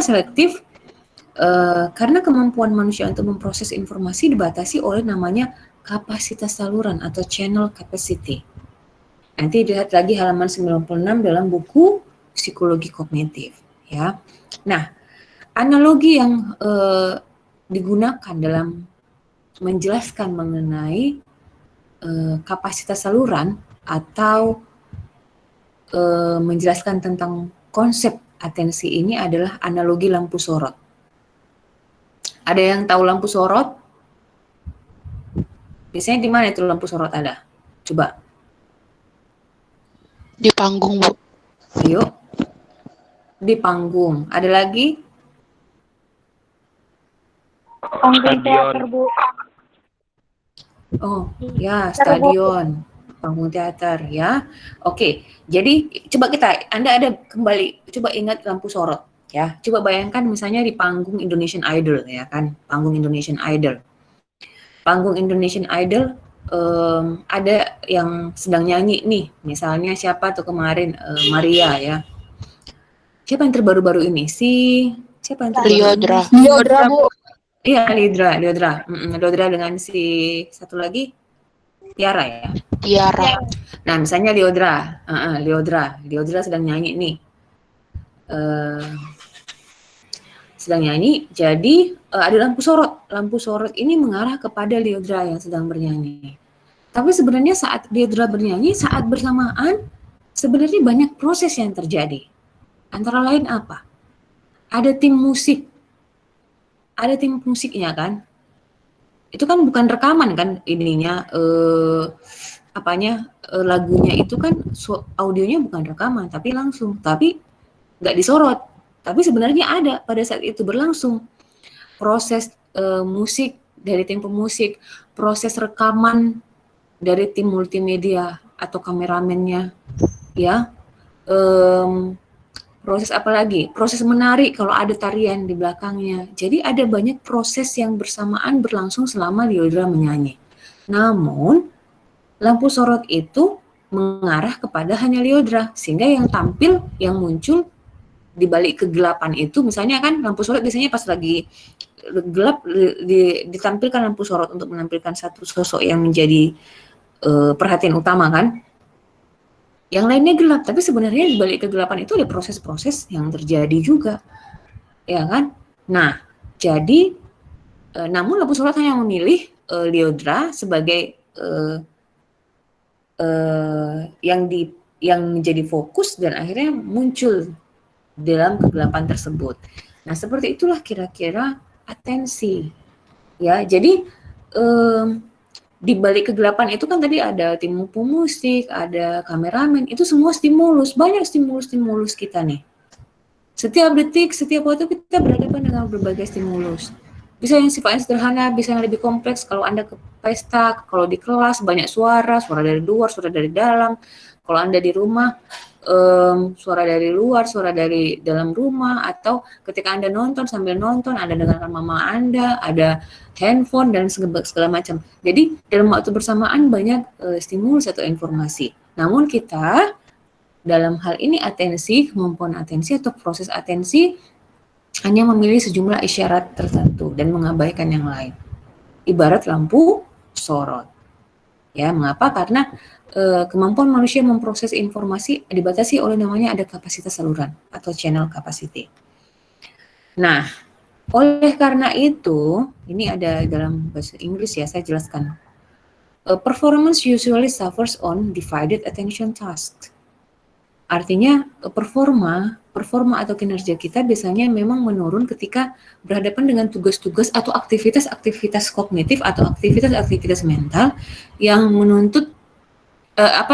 selektif? Karena kemampuan manusia untuk memproses informasi dibatasi oleh namanya kapasitas saluran atau channel capacity. Nanti lihat lagi halaman 96 dalam buku Psikologi Kognitif, ya. Nah, analogi yang digunakan dalam menjelaskan mengenai kapasitas saluran atau menjelaskan tentang konsep atensi ini adalah analogi lampu sorot. Ada yang tahu lampu sorot? Biasanya di mana itu lampu sorot ada? Coba. Di panggung, Bu. Ayo. Di panggung. Ada lagi? Panggung teater, Bu. Oh, ya, stadion. Panggung teater, ya. Oke, jadi coba Anda ada kembali, coba ingat lampu sorot, ya. Coba bayangkan misalnya di panggung Indonesian Idol, ya kan. Panggung Indonesian Idol. Panggung Indonesian Idol, ada yang sedang nyanyi nih, misalnya siapa tuh kemarin, Maria, ya. Siapa yang terbaru-baru ini? Siapa yang terbaru? Liodra, Bu. Iya, Liodra dengan si satu lagi Tiara, ya. Tiara. Nah, misalnya Liodra sedang nyanyi nih. Sedang nyanyi, jadi ada lampu sorot. Lampu sorot ini mengarah kepada Liodra yang sedang bernyanyi. Tapi sebenarnya saat Liodra bernyanyi, saat bersamaan, sebenarnya banyak proses yang terjadi. Antara lain apa? Ada tim musiknya kan? Itu kan bukan rekaman kan ininya, lagunya itu kan audionya bukan rekaman tapi langsung, tapi nggak disorot. Tapi sebenarnya ada pada saat itu berlangsung proses musik dari tim pemusik, proses rekaman dari tim multimedia atau kameramennya, ya. Proses apa lagi? Proses menari kalau ada tarian di belakangnya. Jadi ada banyak proses yang bersamaan berlangsung selama Liodra menyanyi. Namun, lampu sorot itu mengarah kepada hanya Liodra, sehingga yang tampil, yang muncul di balik kegelapan itu, misalnya kan lampu sorot biasanya pas lagi gelap ditampilkan lampu sorot untuk menampilkan satu sosok yang menjadi perhatian utama kan. Yang lainnya gelap, tapi sebenarnya di balik kegelapan itu ada proses-proses yang terjadi juga, ya kan? Nah, jadi namun lampu sorot hanya memilih Liodra sebagai yang menjadi fokus dan akhirnya muncul dalam kegelapan tersebut. Nah, seperti itulah kira-kira atensi, ya. Jadi di balik kegelapan itu kan tadi ada tim pemusik, ada kameramen, itu semua stimulus, banyak stimulus kita nih. Setiap detik, setiap waktu kita berhadapan dengan berbagai stimulus. Bisa yang sifatnya sederhana, bisa yang lebih kompleks. Kalau Anda ke pesta, kalau di kelas banyak suara dari luar, suara dari dalam. Kalau Anda di rumah, suara dari luar, suara dari dalam rumah, atau ketika Anda nonton, sambil nonton, Anda dengarkan mama Anda, ada handphone, dan segala macam. Jadi, dalam waktu bersamaan banyak stimulus atau informasi. Namun kita, dalam hal ini atensi, kemampuan atensi atau proses atensi, hanya memilih sejumlah isyarat tertentu dan mengabaikan yang lain. Ibarat lampu sorot. Ya, mengapa? Karena kemampuan manusia memproses informasi dibatasi oleh namanya ada kapasitas saluran atau channel capacity. Nah, oleh karena itu, ini ada dalam bahasa Inggris ya, saya jelaskan. Performance usually suffers on divided attention tasks. Artinya performa atau kinerja kita biasanya memang menurun ketika berhadapan dengan tugas-tugas atau aktivitas-aktivitas kognitif atau aktivitas-aktivitas mental yang menuntut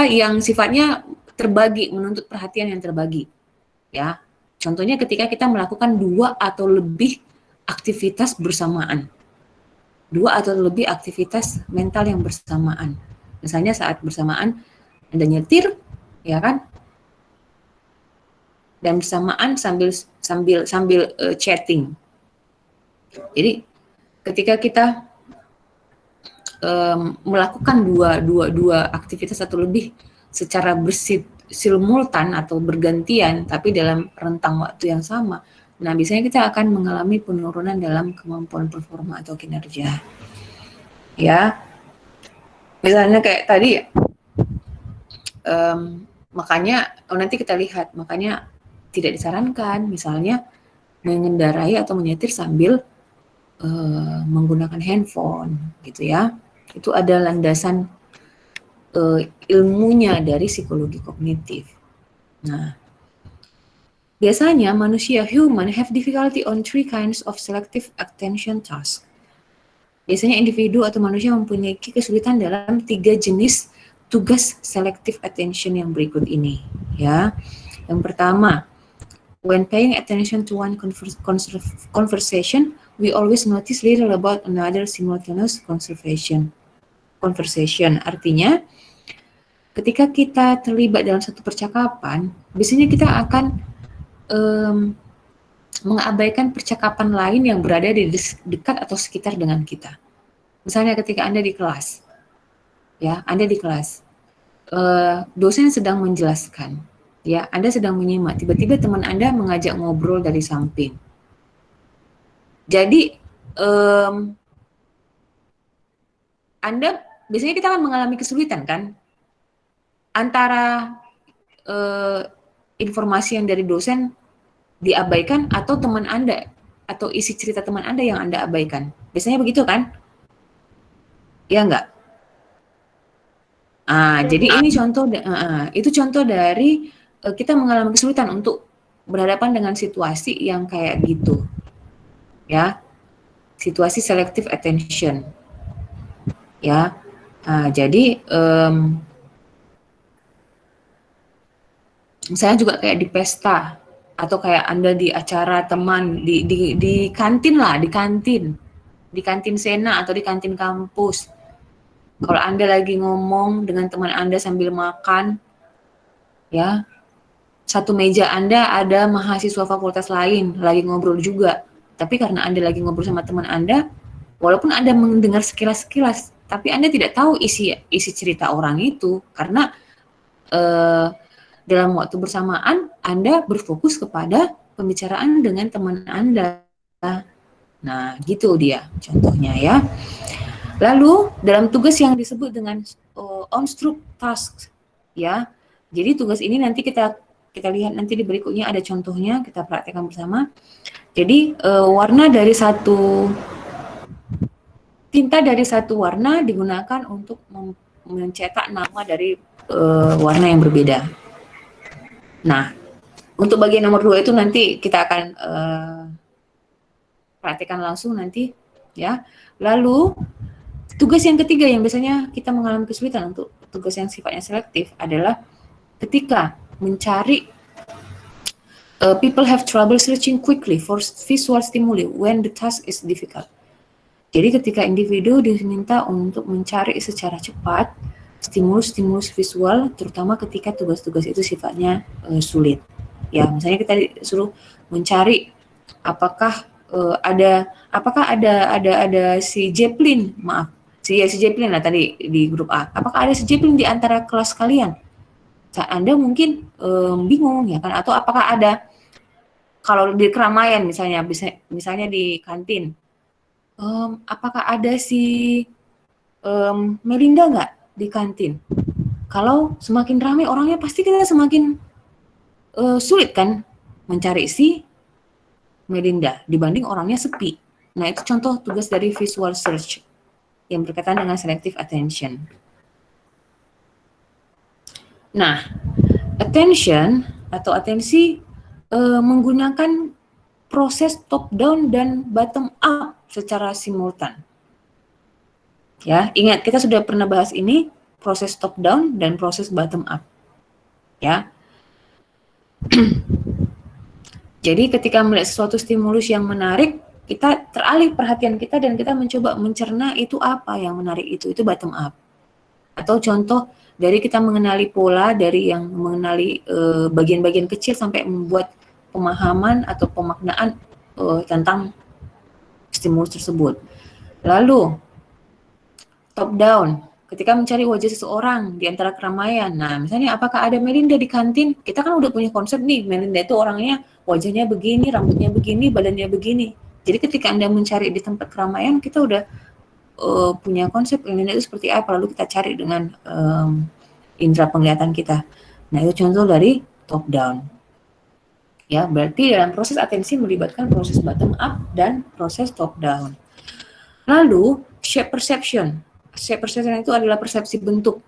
yang sifatnya terbagi, menuntut perhatian yang terbagi. Ya. Contohnya ketika kita melakukan 2 atau lebih aktivitas bersamaan. 2 atau lebih aktivitas mental yang bersamaan. Misalnya saat bersamaan Anda nyetir, ya kan? Dan bersamaan sambil chatting. Jadi ketika kita melakukan dua aktivitas atau lebih secara simultan atau bergantian, tapi dalam rentang waktu yang sama, Nah, biasanya kita akan mengalami penurunan dalam kemampuan performa atau kinerja. Ya, misalnya kayak tadi, makanya nanti kita lihat, makanya tidak disarankan misalnya mengendarai atau menyetir sambil menggunakan handphone, gitu ya. Itu ada landasan ilmunya dari psikologi kognitif. Nah, biasanya manusia human have difficulty on three kinds of selective attention task. Biasanya individu atau manusia mempunyai kesulitan dalam 3 jenis tugas selective attention yang berikut ini, ya. Yang pertama, when paying attention to one conversation, we always notice little about another simultaneous conversation. Artinya, ketika kita terlibat dalam satu percakapan, biasanya kita akan mengabaikan percakapan lain yang berada di dekat atau sekitar dengan kita. Misalnya ketika Anda di kelas, ya, Anda di kelas, dosen sedang menjelaskan, ya, Anda sedang menyimak, tiba-tiba teman Anda mengajak ngobrol dari samping. Jadi, Anda, biasanya kita akan mengalami kesulitan kan, antara informasi yang dari dosen diabaikan atau teman Anda, atau isi cerita teman Anda yang Anda abaikan. Biasanya begitu kan? Ya enggak? Jadi ini contoh, itu contoh dari kita mengalami kesulitan untuk berhadapan dengan situasi yang kayak gitu, ya, situasi selective attention, ya. Jadi misalnya juga kayak di pesta atau kayak Anda di acara teman di kantin lah, di kantin Sena atau di kantin kampus. Kalau Anda lagi ngomong dengan teman Anda sambil makan, ya, satu meja Anda ada mahasiswa fakultas lain, lagi ngobrol juga. Tapi karena Anda lagi ngobrol sama teman Anda, walaupun Anda mendengar sekilas-sekilas, tapi Anda tidak tahu isi cerita orang itu, karena dalam waktu bersamaan Anda berfokus kepada pembicaraan dengan teman Anda. Nah, gitu dia contohnya, ya. Lalu dalam tugas yang disebut dengan on-stroke tasks, ya. Jadi tugas ini nanti kita lihat nanti di berikutnya ada contohnya, kita praktekkan bersama. Jadi tinta dari satu warna digunakan untuk mencetak nama dari warna yang berbeda. Nah, untuk bagian nomor 2 itu nanti kita akan praktekkan langsung nanti, ya. Lalu tugas yang ketiga yang biasanya kita mengalami kesulitan untuk tugas yang sifatnya selektif adalah ketika mencari, people have trouble searching quickly for visual stimuli when the task is difficult. Jadi ketika individu diminta untuk mencari secara cepat stimulus-stimulus visual, terutama ketika tugas-tugas itu sifatnya sulit. Ya, misalnya kita disuruh mencari apakah ada si Jeplin, si Jeplin lah tadi di grup A. Apakah ada si Jeplin di antara kelas kalian? Anda mungkin bingung ya kan, atau apakah ada, kalau di keramaian misalnya di kantin, apakah ada si Melinda nggak di kantin? Kalau semakin ramai orangnya pasti kita semakin sulit kan mencari si Melinda dibanding orangnya sepi. Nah, itu contoh tugas dari visual search yang berkaitan dengan selective attention. Nah, attention atau atensi menggunakan proses top down dan bottom up secara simultan. Ya, ingat kita sudah pernah bahas ini, proses top down dan proses bottom up. Ya. Jadi ketika melihat sesuatu stimulus yang menarik, kita teralih perhatian kita dan kita mencoba mencerna itu apa yang menarik itu bottom up. Atau contoh dari kita mengenali pola, dari yang mengenali bagian-bagian kecil sampai membuat pemahaman atau pemaknaan tentang stimulus tersebut. Lalu top down, ketika mencari wajah seseorang di antara keramaian. Nah, misalnya apakah ada Melinda di kantin? Kita kan udah punya konsep nih, Melinda itu orangnya wajahnya begini, rambutnya begini, badannya begini. Jadi ketika Anda mencari di tempat keramaian, kita udah punya konsep Elina itu seperti apa, lalu kita cari dengan indera penglihatan kita. Nah, itu contoh dari top down. Ya, berarti dalam proses atensi melibatkan proses bottom up dan proses top down. Lalu, shape perception. Shape perception itu adalah persepsi bentuk.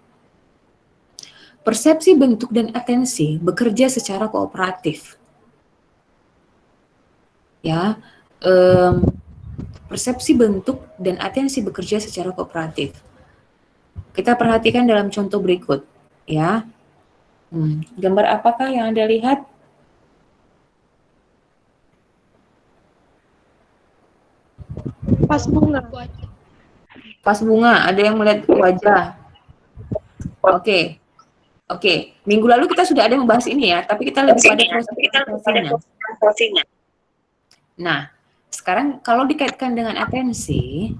Persepsi bentuk dan atensi bekerja secara kooperatif. Ya, persepsi bentuk dan atensi bekerja secara kooperatif. Kita perhatikan dalam contoh berikut, ya. Gambar apakah yang Anda lihat? Pas bunga. Pas bunga, ada yang melihat wajah. Oke. Minggu lalu kita sudah ada membahas ini ya, tapi kita lebih pada prosesnya. Nah, sekarang kalau dikaitkan dengan atensi,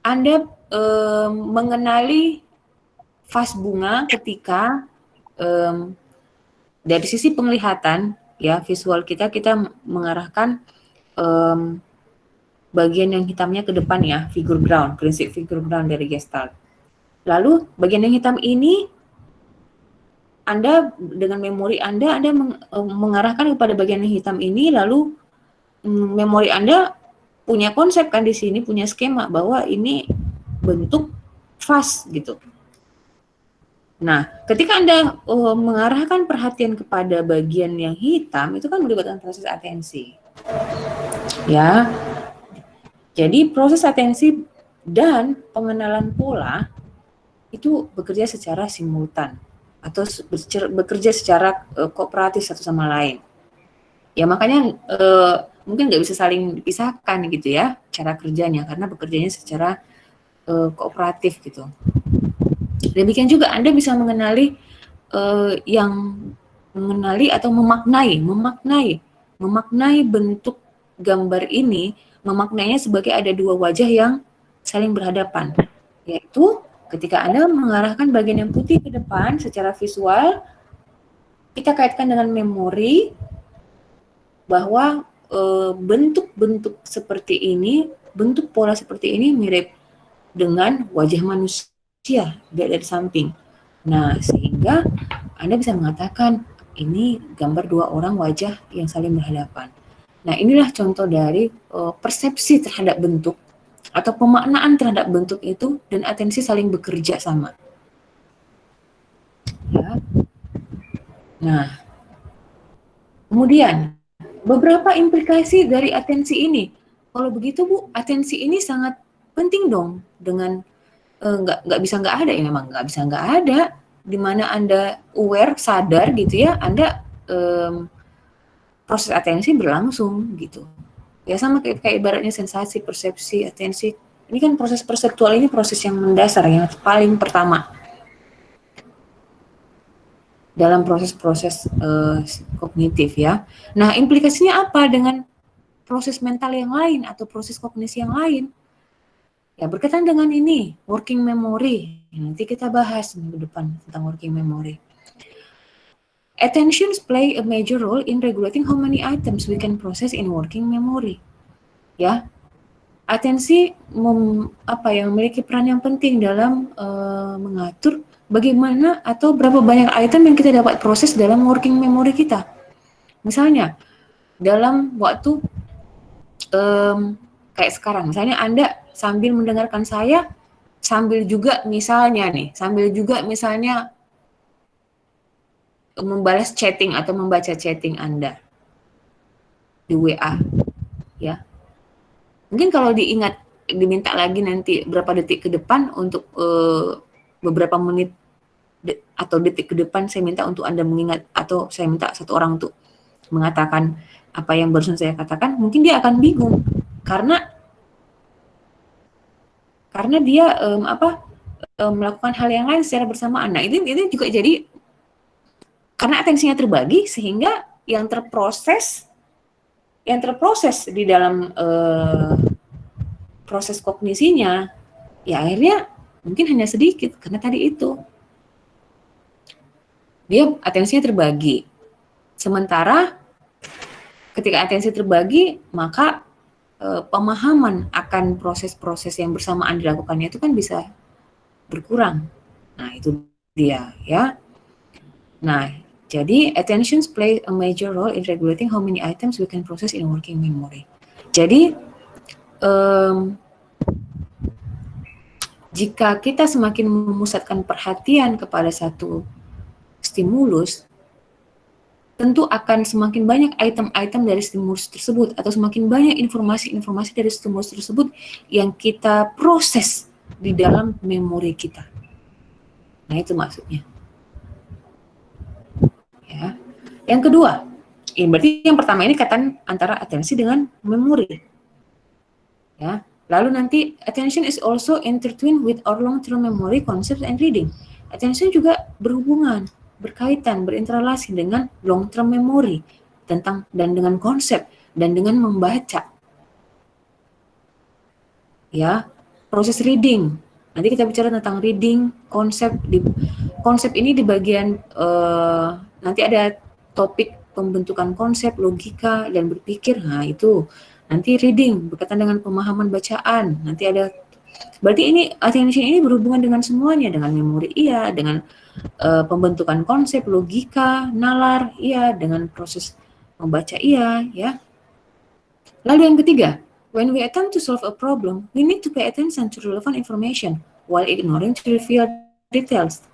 Anda mengenali vas bunga ketika dari sisi penglihatan, ya, visual kita mengarahkan bagian yang hitamnya ke depan ya, figure ground, prinsip figure ground dari Gestalt. Lalu bagian yang hitam ini Anda dengan memori Anda mengarahkan kepada bagian yang hitam ini, lalu memori Anda punya konsep kan di sini, punya skema bahwa ini bentuk vas gitu. Nah, ketika Anda mengarahkan perhatian kepada bagian yang hitam, itu kan melibatkan proses atensi. Ya. Jadi proses atensi dan pengenalan pola itu bekerja secara simultan atau bekerja secara kooperatif satu sama lain. Ya makanya mungkin nggak bisa saling dipisahkan gitu ya cara kerjanya, karena bekerjanya secara kooperatif gitu. Demikian juga Anda bisa mengenali atau memaknai bentuk gambar ini, memaknainya sebagai ada dua wajah yang saling berhadapan, yaitu ketika Anda mengarahkan bagian yang putih ke depan secara visual, kita kaitkan dengan memori bahwa bentuk-bentuk seperti ini, bentuk pola seperti ini mirip dengan wajah manusia dari samping. Nah, sehingga Anda bisa mengatakan ini gambar dua orang wajah yang saling berhadapan. Nah, inilah contoh dari persepsi terhadap bentuk atau pemaknaan terhadap bentuk itu dan atensi saling bekerja sama. Ya. Nah, kemudian beberapa implikasi dari atensi ini. Kalau begitu Bu, atensi ini sangat penting dong. Dengan nggak bisa nggak ada ya, memang nggak bisa nggak ada. Di mana Anda aware, sadar gitu ya, Anda proses atensi berlangsung gitu. Ya sama kayak ibaratnya sensasi, persepsi, atensi. Ini kan proses perseptual ini proses yang mendasar, yang paling pertama dalam proses-proses kognitif ya. Nah, implikasinya apa dengan proses mental yang lain atau proses kognisi yang lain? Ya, berkaitan dengan ini, working memory. Nanti kita bahas minggu depan tentang working memory. Attentions play a major role in regulating how many items we can process in working memory. Ya, atensi memiliki peran yang penting dalam mengatur bagaimana atau berapa banyak item yang kita dapat proses dalam working memory kita. Misalnya, dalam waktu kayak sekarang, misalnya Anda sambil mendengarkan saya, sambil juga misalnya membalas chatting atau membaca chatting Anda di WA, ya. Mungkin kalau diminta lagi nanti berapa detik ke depan untuk beberapa menit atau detik ke depan, saya minta untuk Anda mengingat, atau saya minta satu orang untuk mengatakan apa yang barusan saya katakan, mungkin dia akan bingung karena dia melakukan hal yang lain secara bersamaan. Nah, ini juga jadi karena atensinya terbagi sehingga yang terproses di dalam proses kognisinya ya akhirnya mungkin hanya sedikit, karena tadi itu dia atensinya terbagi. Sementara ketika atensi terbagi, maka pemahaman akan proses-proses yang bersamaan dilakukannya itu kan bisa berkurang. Nah, itu dia ya. Nah, jadi attention play a major role in regulating how many items we can process in working memory. Jadi jika kita semakin memusatkan perhatian kepada satu stimulus, tentu akan semakin banyak item-item dari stimulus tersebut atau semakin banyak informasi-informasi dari stimulus tersebut yang kita proses di dalam memori kita. Nah, itu maksudnya. Ya. Yang kedua, berarti yang pertama ini kaitan antara atensi dengan memori. Ya. Lalu nanti attention is also intertwined with our long-term memory concepts and reading. Attention juga berhubungan, berkaitan, berinteraksi dengan long-term memory tentang dan dengan konsep dan dengan membaca. Ya, proses reading. Nanti kita bicara tentang reading, konsep ini di bagian nanti ada topik pembentukan konsep, logika dan berpikir. Nah, itu nanti reading berkaitan dengan pemahaman bacaan. Nanti ada, berarti ini attention ini berhubungan dengan semuanya, dengan memori iya, dengan pembentukan konsep, logika, nalar iya, dengan proses membaca iya, ya. Lalu yang ketiga, when we attempt to solve a problem, we need to pay attention to relevant information while ignoring trivial details.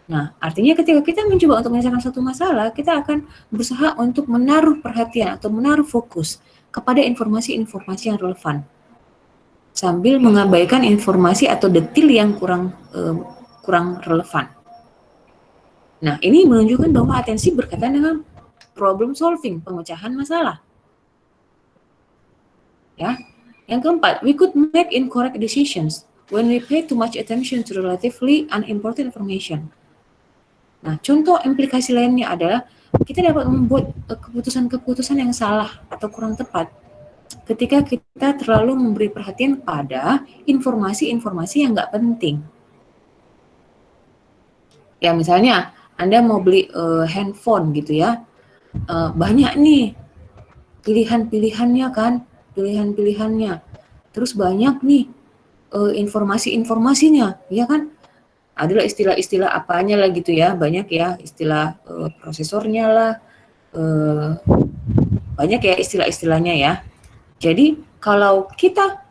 Nah, artinya ketika kita mencoba untuk menyelesaikan satu masalah, kita akan berusaha untuk menaruh perhatian atau menaruh fokus kepada informasi-informasi yang relevan, sambil mengabaikan informasi atau detil yang kurang relevan. Nah, ini menunjukkan bahwa atensi berkaitan dengan problem solving, pemecahan masalah. Ya. Yang keempat, we could make incorrect decisions when we pay too much attention to relatively unimportant information. Nah, contoh implikasi lainnya adalah kita dapat membuat keputusan-keputusan yang salah atau kurang tepat ketika kita terlalu memberi perhatian pada informasi-informasi yang nggak penting. Ya, misalnya Anda mau beli handphone gitu ya, banyak nih pilihan-pilihannya kan, terus banyak nih informasi-informasinya, ya kan? Adalah istilah-istilah apanya lah gitu ya, banyak ya istilah prosesornya lah, banyak ya istilah-istilahnya ya. Jadi kalau kita,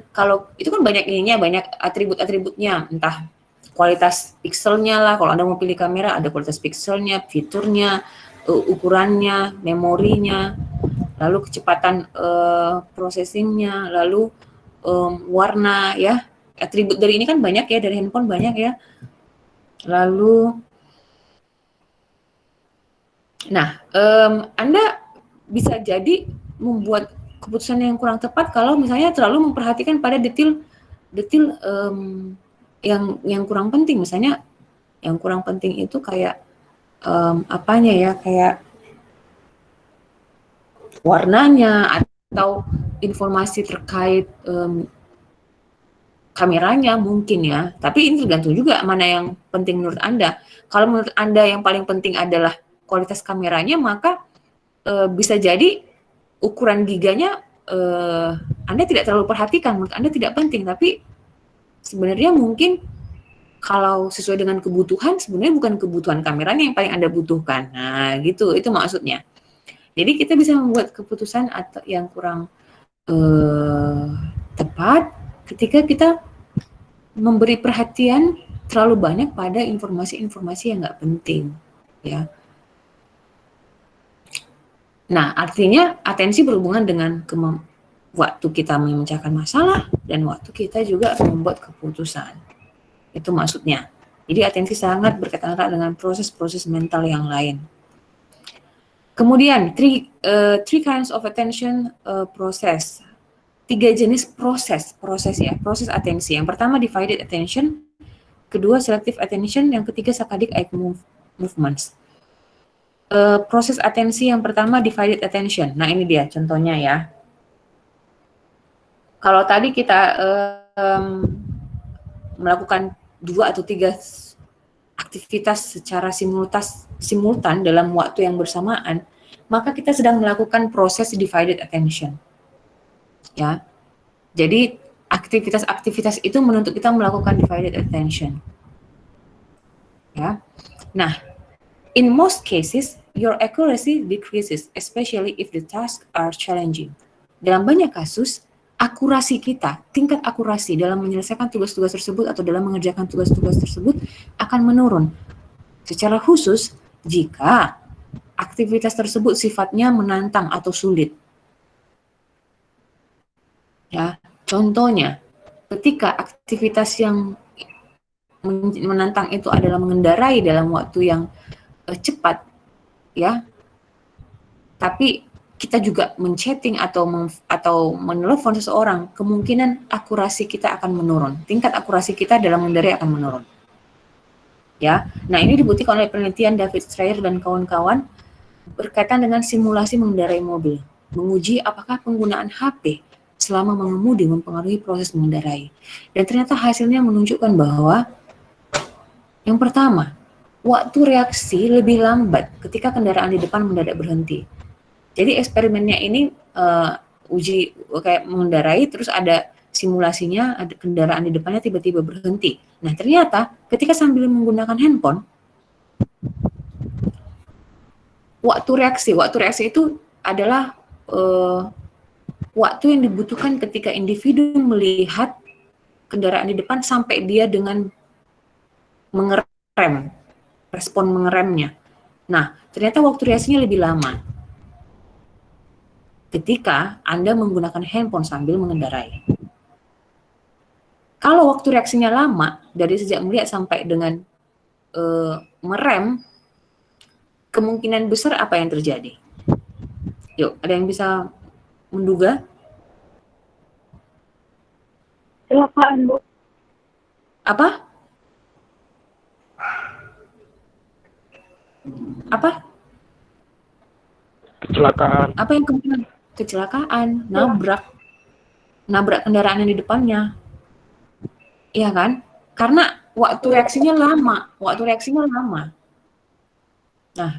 kalau itu kan banyak ininya, banyak atribut-atributnya, entah kualitas pixelnya lah, kalau Anda mau pilih kamera ada kualitas pixelnya, fiturnya, ukurannya, memorinya, lalu kecepatan processingnya, lalu warna ya. Atribut dari ini kan banyak ya, dari handphone banyak ya. Lalu, nah, Anda bisa jadi membuat keputusan yang kurang tepat kalau misalnya terlalu memperhatikan pada detil yang kurang penting. Misalnya yang kurang penting itu kayak apanya ya, kayak warnanya atau informasi terkait kameranya mungkin ya, tapi ini tergantung juga mana yang penting menurut Anda. Kalau menurut Anda yang paling penting adalah kualitas kameranya, maka bisa jadi ukuran giganya Anda tidak terlalu perhatikan, menurut Anda tidak penting, tapi sebenarnya mungkin kalau sesuai dengan kebutuhan, sebenarnya bukan kebutuhan kameranya yang paling Anda butuhkan. Nah, gitu, itu maksudnya. Jadi kita bisa membuat keputusan atau yang kurang tepat ketika kita memberi perhatian terlalu banyak pada informasi-informasi yang nggak penting, ya. Nah, artinya atensi berhubungan dengan waktu kita memecahkan masalah dan waktu kita juga membuat keputusan. Itu maksudnya. Jadi atensi sangat berkaitan erat dengan proses-proses mental yang lain. Kemudian, three kinds of attention process. 3 jenis proses ya, proses atensi. Yang pertama divided attention, kedua selective attention, yang ketiga saccadic eye movements. Proses atensi yang pertama divided attention. Nah, ini dia contohnya ya. Kalau tadi kita melakukan 2 atau 3 aktivitas secara simultan dalam waktu yang bersamaan, maka kita sedang melakukan proses divided attention. Ya. Jadi aktivitas-aktivitas itu menuntut kita melakukan divided attention. Ya. Nah, in most cases, your accuracy decreases, especially if the tasks are challenging. Dalam banyak kasus, akurasi kita, tingkat akurasi dalam menyelesaikan tugas-tugas tersebut atau dalam mengerjakan tugas-tugas tersebut akan menurun. Secara khusus, jika aktivitas tersebut sifatnya menantang atau sulit. Ya, contohnya, ketika aktivitas yang menantang itu adalah mengendarai dalam waktu yang cepat, ya, tapi kita juga men-chatting atau menelpon seseorang, kemungkinan akurasi kita akan menurun. Tingkat akurasi kita dalam mengendarai akan menurun. Ya, nah ini dibuktikan oleh penelitian David Strayer dan kawan-kawan berkaitan dengan simulasi mengendarai mobil, menguji apakah penggunaan HP selama mengemudi mempengaruhi proses mengendarai. Dan ternyata hasilnya menunjukkan bahwa yang pertama, waktu reaksi lebih lambat ketika kendaraan di depan mendadak berhenti. Jadi eksperimennya ini uji kayak mengendarai, terus ada simulasinya, ada kendaraan di depannya tiba-tiba berhenti. Nah ternyata ketika sambil menggunakan handphone, waktu reaksi itu adalah waktu yang dibutuhkan ketika individu melihat kendaraan di depan sampai dia dengan mengerem, respon mengeremnya. Nah, ternyata waktu reaksinya lebih lama ketika Anda menggunakan handphone sambil mengendarai. Kalau waktu reaksinya lama, dari sejak melihat sampai dengan merem, kemungkinan besar apa yang terjadi? Yuk, ada yang bisa menduga? Kecelakaan, Bu. Apa? Apa? Kecelakaan. Apa yang kemungkinan? Kecelakaan, nabrak kendaraan yang di depannya. Iya kan? Karena waktu reaksinya lama. Nah,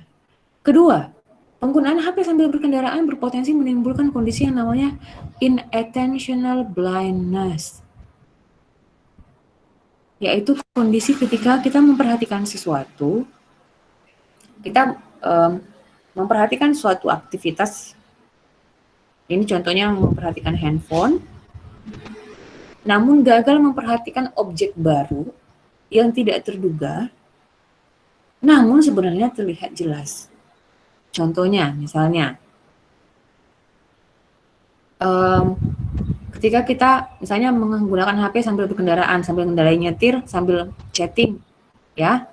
kedua, penggunaan HP sambil berkendaraan berpotensi menimbulkan kondisi yang namanya inattentional blindness. Yaitu kondisi ketika kita memperhatikan sesuatu, kita memperhatikan suatu aktivitas, ini contohnya memperhatikan handphone, namun gagal memperhatikan objek baru yang tidak terduga, namun sebenarnya terlihat jelas. Contohnya, misalnya, ketika kita misalnya menggunakan HP sambil berkendaraan, sambil mengendarai nyetir, sambil chatting, ya.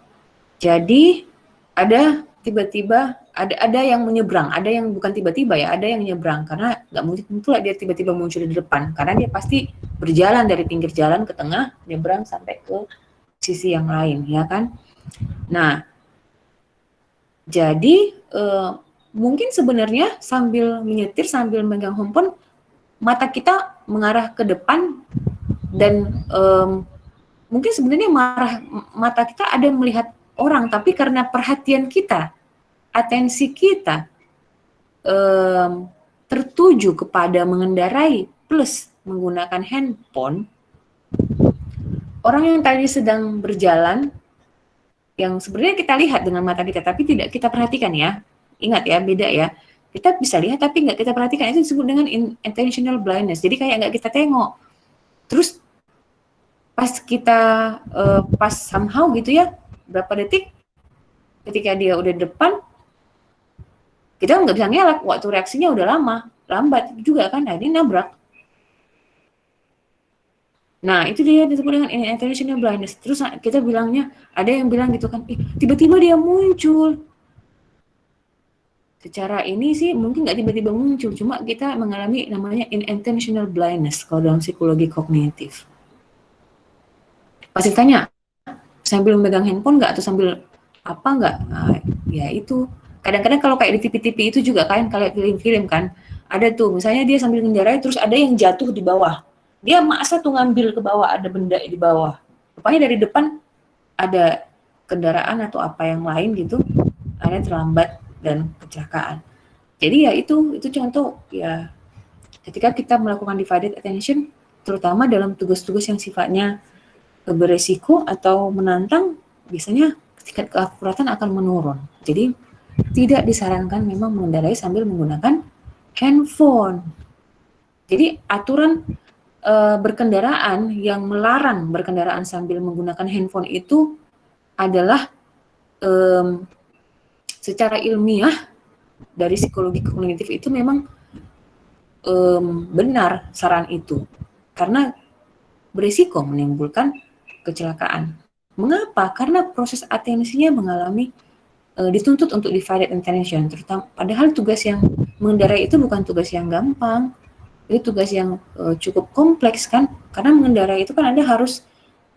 Jadi ada tiba-tiba ada yang menyeberang, ada yang bukan tiba-tiba ya, ada yang menyeberang karena nggak mungkin tentulah dia tiba-tiba muncul di depan, karena dia pasti berjalan dari pinggir jalan ke tengah, nyeberang sampai ke sisi yang lain, ya kan? Nah, jadi mungkin sebenarnya sambil menyetir, sambil memegang handphone, mata kita mengarah ke depan dan mungkin sebenarnya mata kita ada melihat orang, tapi karena perhatian kita, atensi kita tertuju kepada mengendarai plus menggunakan handphone, orang yang tadi sedang berjalan, yang sebenarnya kita lihat dengan mata kita, tapi tidak kita perhatikan ya. Ingat ya, beda ya. Kita bisa lihat tapi nggak kita perhatikan, itu disebut dengan inattentional blindness. Jadi kayak nggak kita tengok. Terus pas kita pas somehow gitu ya, berapa detik ketika dia udah di depan, kita nggak bisa ngelak, waktu reaksinya udah lambat juga kan, nah ini nabrak. Nah itu dia disebut dengan inattentional blindness. Terus kita bilangnya, ada yang bilang gitu kan, tiba-tiba dia muncul. Secara ini sih mungkin nggak tiba-tiba muncul, cuma kita mengalami namanya inattentional blindness kalau dalam psikologi kognitif. Pasti tanya, sambil memegang handphone nggak atau sambil apa nggak? Nah, ya itu. Kadang-kadang kalau kayak di TV-TV itu juga kan, kalau film-film kan, ada tuh, misalnya dia sambil mengendarai, terus ada yang jatuh di bawah. Dia maksa tuh ngambil ke bawah, ada benda di bawah. Rupanya dari depan ada kendaraan atau apa yang lain gitu, akhirnya terlambat dan kecelakaan. Jadi ya itu contoh ya ketika kita melakukan divided attention, terutama dalam tugas-tugas yang sifatnya beresiko atau menantang, biasanya tingkat keakuratan akan menurun. Jadi tidak disarankan memang mengendarai sambil menggunakan handphone. Jadi aturan berkendaraan yang melarang berkendaraan sambil menggunakan handphone itu adalah secara ilmiah dari psikologi kognitif itu memang benar saran itu karena berisiko menimbulkan kecelakaan. Mengapa? Karena proses atensinya mengalami dituntut untuk divided attention, terutama padahal tugas yang mengendarai itu bukan tugas yang gampang, itu tugas yang cukup kompleks kan, karena mengendarai itu kan Anda harus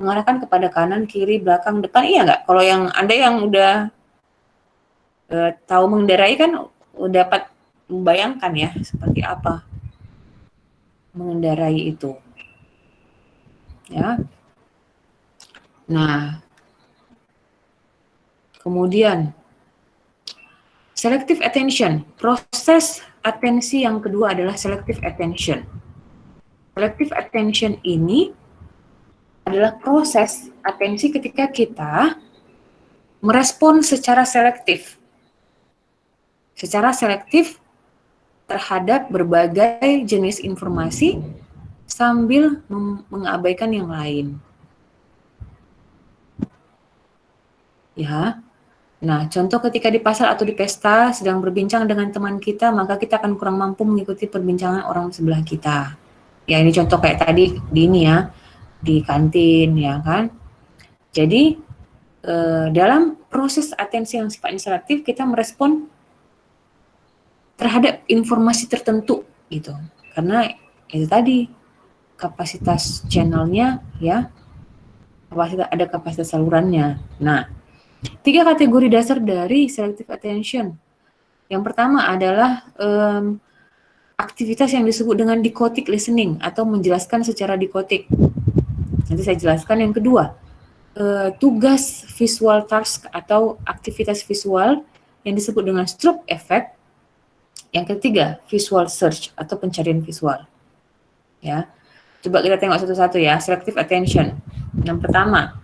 mengarahkan kepada kanan, kiri, belakang, depan, iya nggak? Kalau yang Anda yang udah tahu mengendarai kan dapat membayangkan ya seperti apa mengendarai itu. Ya. Nah, kemudian selective attention. Proses atensi yang kedua adalah selective attention. Selective attention ini adalah proses atensi ketika kita merespon secara selektif. Secara selektif terhadap berbagai jenis informasi sambil mengabaikan yang lain. Ya. Nah, contoh ketika di pasar atau di pesta sedang berbincang dengan teman kita, maka kita akan kurang mampu mengikuti perbincangan orang sebelah kita. Ya, ini contoh kayak tadi di ini ya, di kantin ya kan. Jadi dalam proses atensi yang sifatnya selektif, kita merespon terhadap informasi tertentu gitu. Karena itu tadi kapasitas channelnya ya, ada kapasitas salurannya. Nah, 3 kategori dasar dari selective attention. Yang pertama adalah aktivitas yang disebut dengan dichotic listening atau menjelaskan secara dikotik. Nanti saya jelaskan. Yang kedua, tugas visual task atau aktivitas visual yang disebut dengan strobe effect. Yang ketiga, visual search atau pencarian visual. Ya, coba kita tengok satu-satu ya. Selective attention. Yang pertama,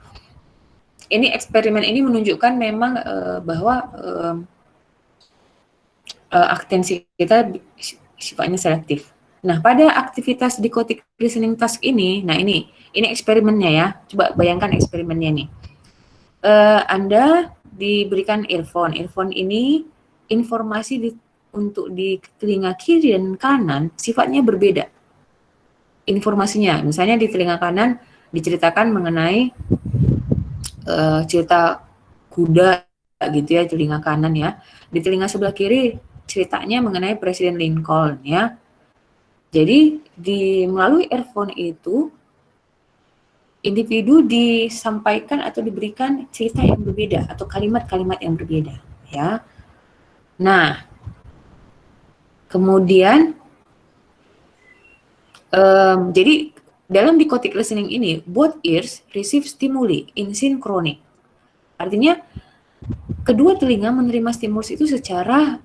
ini eksperimen ini menunjukkan memang bahwa atensi kita sifatnya selektif. Nah, pada aktivitas dichotic listening task ini, nah ini eksperimennya ya. Coba bayangkan eksperimennya nih. Anda diberikan earphone. Earphone ini informasi untuk di telinga kiri dan kanan sifatnya berbeda. Informasinya, misalnya di telinga kanan diceritakan mengenai cerita kuda gitu ya, telinga kanan ya. Di telinga sebelah kiri ceritanya mengenai Presiden Lincoln ya. Jadi melalui earphone itu individu disampaikan atau diberikan cerita yang berbeda atau kalimat-kalimat yang berbeda ya. Nah, kemudian jadi dalam dichotic listening ini both ears receive stimuli in synchronic. Artinya kedua telinga menerima stimulus itu secara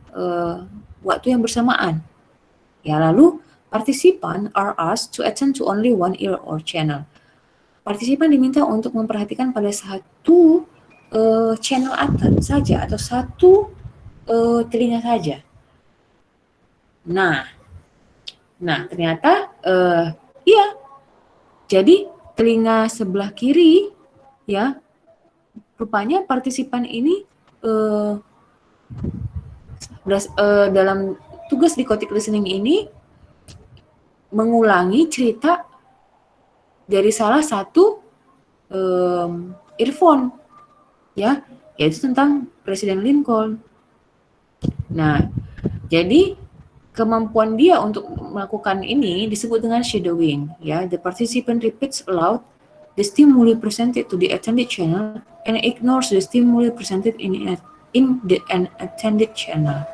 waktu yang bersamaan. Ya, lalu partisipan are asked to attend to only one ear or channel. Partisipan diminta untuk memperhatikan pada satu channel atas saja atau satu telinga saja. Nah ternyata iya. Jadi telinga sebelah kiri ya, rupanya partisipan ini dalam tugas dichotic listening ini mengulangi cerita dari salah satu earphone ya, yaitu tentang Presiden Lincoln. Nah, jadi kemampuan dia untuk melakukan ini disebut dengan shadowing ya. The participant repeats aloud the stimuli presented to the attended channel and ignores the stimuli presented in the unattended channel.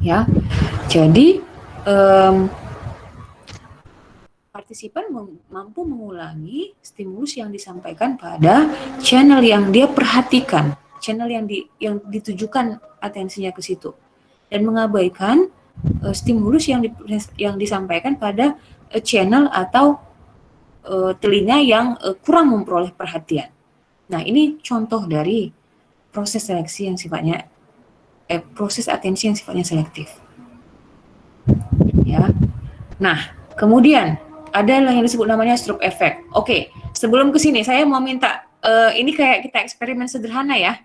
Ya. Jadi partisipan mampu mengulangi stimulus yang disampaikan pada channel yang dia perhatikan, channel yang ditujukan atensinya ke situ. dan mengabaikan stimulus yang disampaikan pada channel atau telinga yang kurang memperoleh perhatian. Nah, ini contoh dari proses seleksi yang sifatnya proses atensi yang sifatnya selektif. Ya. Nah, kemudian ada yang disebut namanya strobe effect. Oke, sebelum ke sini saya mau minta ini kayak kita eksperimen sederhana ya.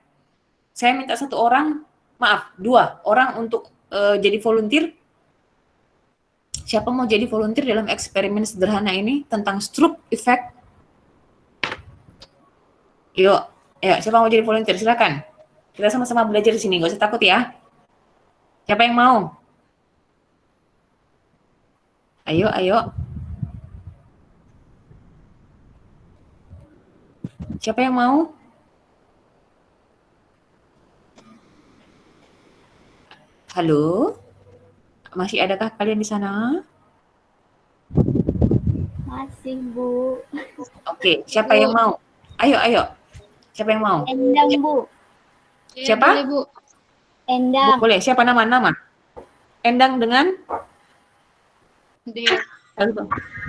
Saya minta dua orang untuk jadi volunteer. Siapa mau jadi volunteer dalam eksperimen sederhana ini tentang strobe effect? Yuk, siapa mau jadi volunteer? Silakan. Kita sama-sama belajar di sini, nggak usah takut ya. Siapa yang mau? Ayo. Siapa yang mau? Halo? Masih adakah kalian di sana? Masih, Bu. Oke, siapa yang mau? Ayo. Siapa yang mau? Endang, Bu. Siapa? Boleh, Bu. Endang. Boleh, siapa nama? Endang dengan? Dia.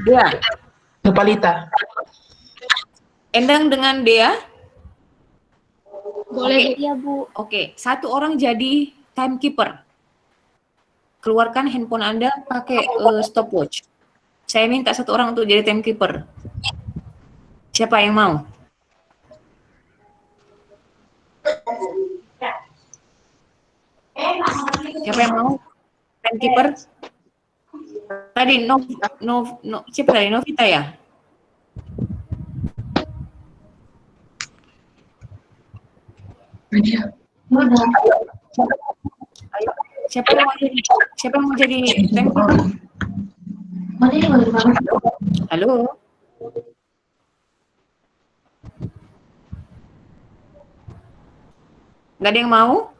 Dea. Nopalita. Endang dengan Dea? Boleh, Iya, Bu. Oke, satu orang jadi timekeeper. Keluarkan handphone Anda pakai stopwatch. Saya minta satu orang untuk jadi timekeeper. Siapa yang mau? Siapa yang mau? Timekeeper? Tadi siapa tadi? Novita ya? Ayo. Siapa yang mau jadi timekeeper? Halo? Nggak ada yang mau?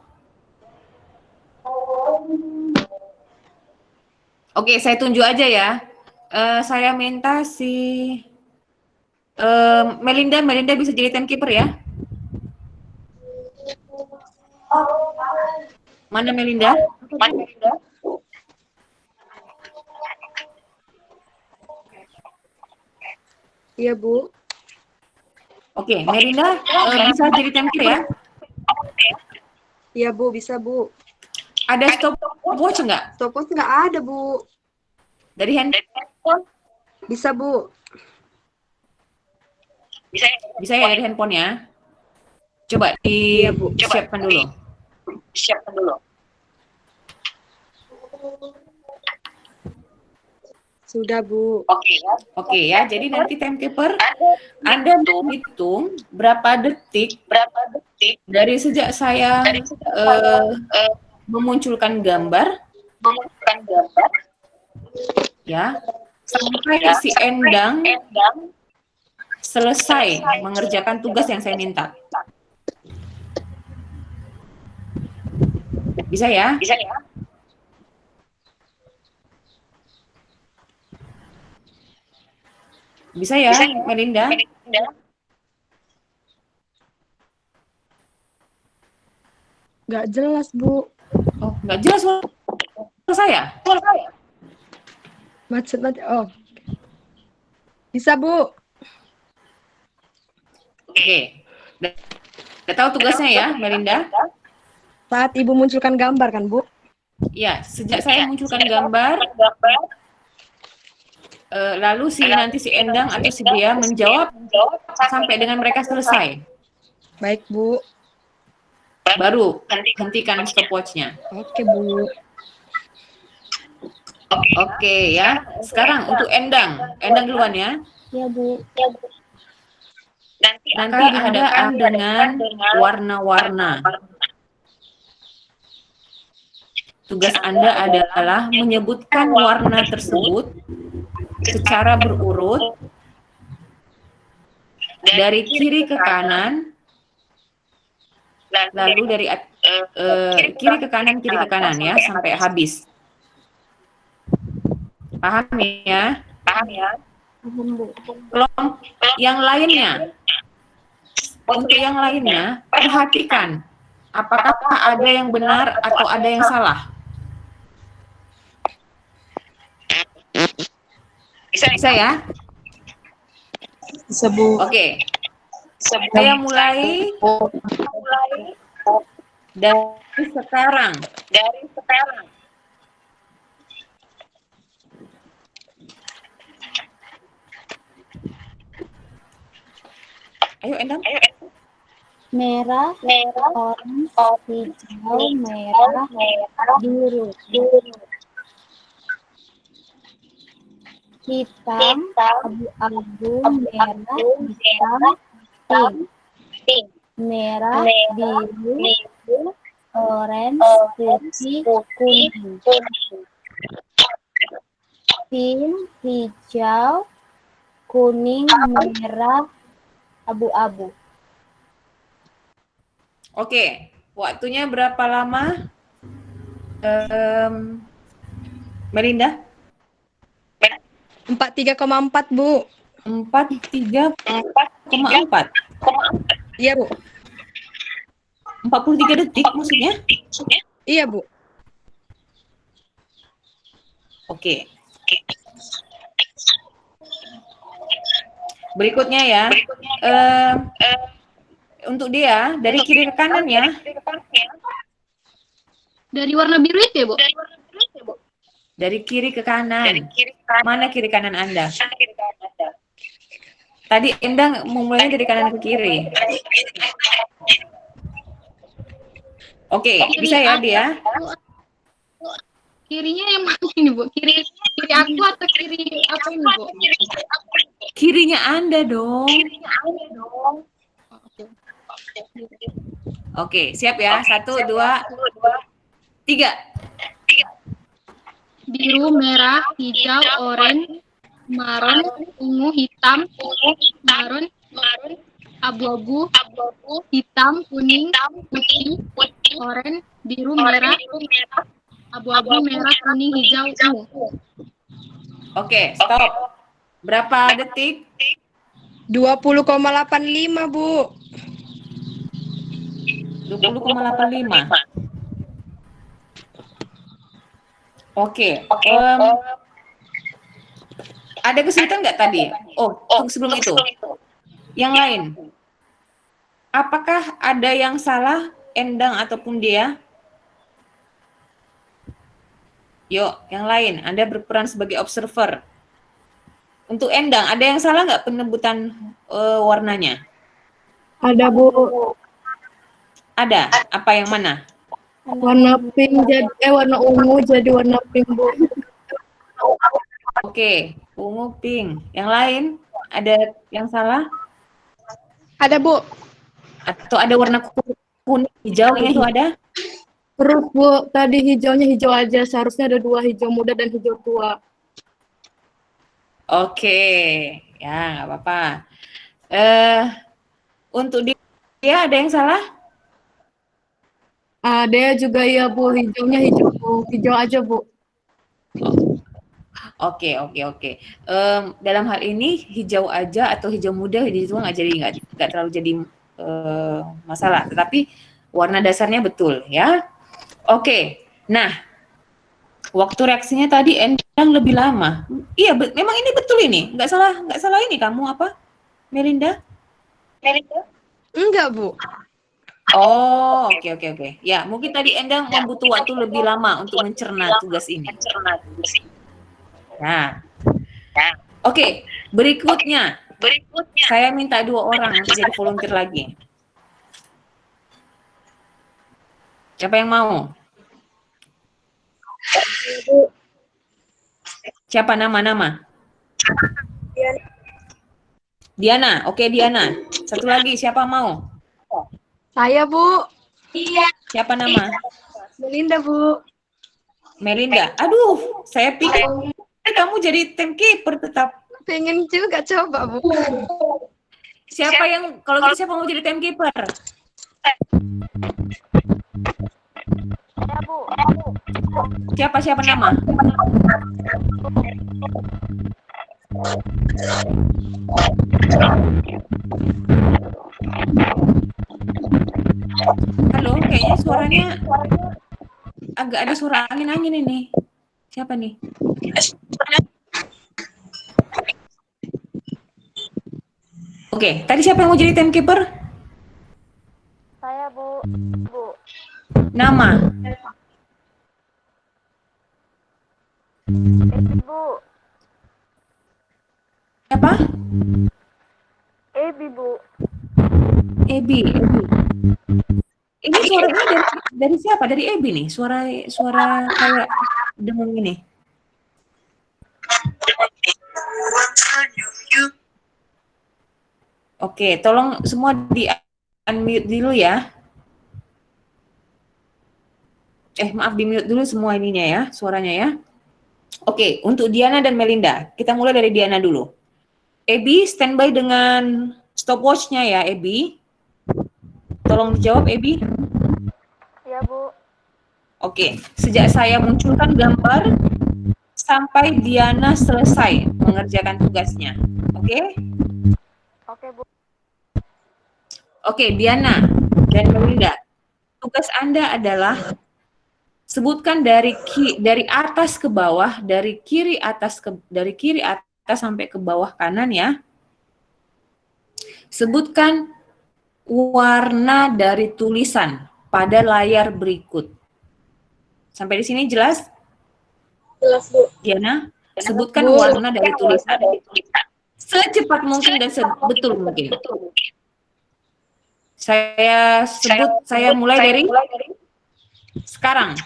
Oke, saya tunjuk aja ya. Saya minta si Melinda bisa jadi timekeeper ya? Mana Melinda? Iya, Bu. Oke, Melinda bisa jadi timekeeper ya? Iya, Bu. Bisa, Bu. Ada stopwatch nggak? Stopwatch nggak ada, Bu. Dari handphone? Bisa, Bu. Bisa ya dari handphone ya? Coba disiapkan dulu. Sudah, Bu. Oke ya, jadi nanti timekeeper Anda menghitung berapa detik dari sejak saya memunculkan gambar ya sampai si Endang selesai mengerjakan tugas yang saya minta. Bisa ya? Bisa ya, Melinda? Nggak jelas, Bu. Oh, nggak jelas suara saya. Macet. Oh. Bisa, Bu. Oke. Udah tahu tugasnya ya, Melinda? Saat Ibu munculkan gambar kan, Bu? Ya, sejak saya munculkan gambar, lalu nanti si Endang atau si Bea menjawab sampai dengan mereka selesai. Baik, Bu. Baru hentikan stopwatch-nya. Oke, Bu. Oke ya. Sekarang untuk Endang duluan ya. Iya, Bu. Nanti dihadapkan dengan warna-warna. Tugas Anda adalah menyebutkan warna tersebut secara berurut dari kiri ke kanan, lalu dari kiri ke kanan ya sampai habis. Paham ya? Bu. Yang lainnya, untuk yang lainnya perhatikan apakah ada yang benar atau ada yang salah. Bisa ya? Bisa, Bu. Oke. Saya mulai dari sekarang. Ayo Endang. Merah, orange, hijau, merah, biru. Hitam, abu-abu, merah, hitam, pink. Merah, biru, orange, putih, kuning. Pink, hijau, kuning, merah, abu-abu. Oke, waktunya berapa lama? Melinda? 43,4, Bu. 43,4. Iya, Bu. 43 detik maksudnya? Iya, Bu. Oke. Berikutnya ya. Untuk dia dari kiri ke kanan ya. Dari warna biru itu ya, Bu? Dari kiri ke kanan. Mana kiri kanan Anda? Tadi Endang memulainya dari kanan ke kiri. Oke, bisa ya dia? Kirinya yang mana ini, Bu? Kiri aku atau kiri apa ini, Bu? Kirinya Anda dong. Oke, siap ya? 1, 2, 3. Biru, merah, hijau, oranye, marun, ungu, hitam, marun, abu-abu, hitam, kuning, putih, oranye, biru, merah, abu-abu, merah, kuning, hijau, ungu. Oke, stop. Berapa detik? 20,85, Bu. 20,85. Oke. Ada kesulitan nggak tadi? Oh, sebelum itu. Yang lain. Apakah ada yang salah, Endang ataupun dia? Yuk, yang lain. Anda berperan sebagai observer. Untuk Endang, ada yang salah nggak penebutan warnanya? Ada, Bu. Ada. Apa yang mana? Warna pink warna ungu jadi warna pink, Bu. Oke, ungu pink. Yang lain, ada yang salah? Ada, Bu. Atau ada warna kuning, hijaunya itu ada? Terus, Bu, tadi hijaunya hijau aja. Seharusnya ada 2, hijau muda dan hijau tua. Oke, ya nggak apa-apa. Untuk dia ada yang salah? Ada juga ya, Bu. Hijaunya hijau aja, Bu. Oke. Dalam hal ini hijau aja atau hijau muda, hijau tua nggak terlalu jadi masalah. Tetapi warna dasarnya betul ya. Oke. Nah, waktu reaksinya tadi Endang lebih lama. Iya, memang ini betul ini. Nggak salah ini kamu apa, Melinda? Enggak, Bu. Oh, oke. Ya, mungkin tadi Endang membutuh waktu lebih lama untuk mencerna tugas ini. Nah, oke. Berikutnya, saya minta 2 orang untuk jadi volunteer lagi. Siapa yang mau? Siapa nama-nama? Diana. Oke, Diana. Satu lagi, siapa mau? Saya, Bu. Siapa nama? Melinda, Bu. Melinda. Aduh, saya pikir kamu jadi timekeeper tetap. Pengen juga coba, Bu. Siapa yang, kalau gitu siapa mau jadi timekeeper? Siapa nama? Halo, kayaknya suaranya agak ada suara angin-angin ini. Siapa nih? Oke, tadi siapa yang mau jadi timekeeper? Saya, Bu. Nama. Bu. Siapa? Ebi, Bu. Ebi. Ini suaranya dari siapa? Dari Ebi nih. Suara kayak dengung ini. Oke, tolong semua di unmute dulu ya. Maaf, di mute dulu semua ininya ya, suaranya ya. Oke, untuk Diana dan Melinda, kita mulai dari Diana dulu. Ebi, standby dengan stopwatch-nya ya, Ebi. Tolong dijawab, Ebi. Ya, Bu. Oke, sejak saya munculkan gambar sampai Diana selesai mengerjakan tugasnya. Oke? Oke, Bu. Oke, Diana dan Melinda, tugas Anda adalah sebutkan dari atas ke bawah, dari kiri atas sampai ke bawah kanan ya. Sebutkan warna dari tulisan pada layar berikut. Sampai di sini jelas? Jelas, Bu. Diana, sebutkan Bu. warna dari tulisan. Secepat mungkin dan sebetul mungkin. Saya mulai dari sekarang.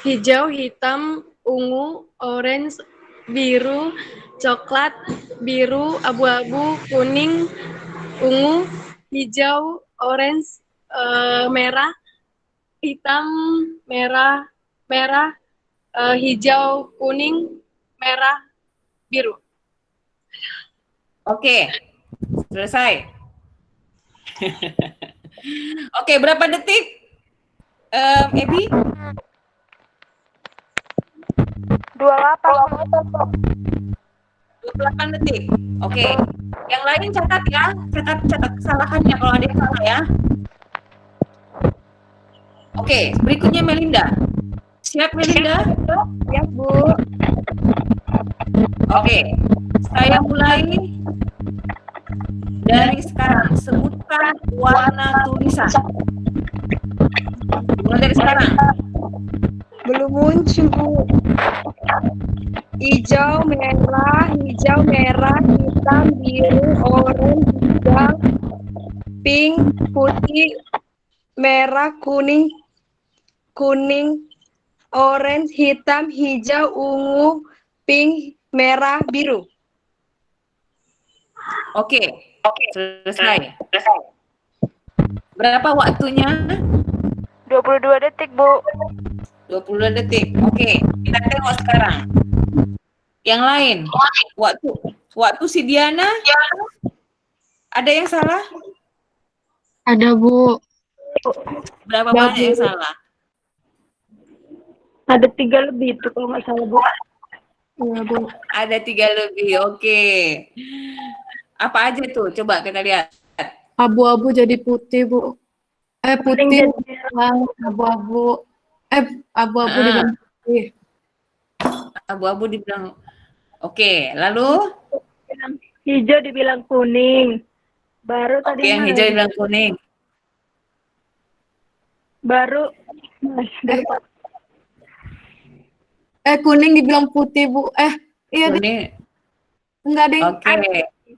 Hijau, hitam, ungu, orange, biru, coklat, biru, abu-abu, kuning, ungu, hijau, orange, merah, hitam, merah, hijau, kuning, merah, biru. Oke, selesai. Oke, berapa detik? Ebi? 28 detik. Oke. Yang lain catat ya. Catat kesalahannya kalau ada yang salah ya. Oke, berikutnya Melinda. Siap Melinda? Siap, Bu. Oke. Saya mulai dari sekarang. Sebutkan warna tulisan. Mulai dari sekarang. Belum muncul, Bu. Hijau, merah, hitam, biru, oranye, hijau, pink, putih, merah, kuning, orange, hitam, hijau, ungu, pink, merah, biru. Oke, selesai. Berapa waktunya? 22 detik, Bu. 22 detik. Oke, kita tengok sekarang. Yang lain, waktu si Diana, ada yang salah? Ada, Bu. Berapa banyak yang salah? Ada 3 lebih itu kalau nggak salah, Bu. Iya, Bu. Ada 3 lebih, oke. Apa aja tuh? Coba kita lihat. Abu-abu jadi putih, Bu. Putih, abu-abu. Abu-abu dibilang putih. Abu-abu dibilang, oke. Lalu? Hijau dibilang kuning. Baru Oke, yang hijau dibilang kuning. Baru kuning dibilang putih, Bu. Iya, Kuning. enggak ada yang Oke.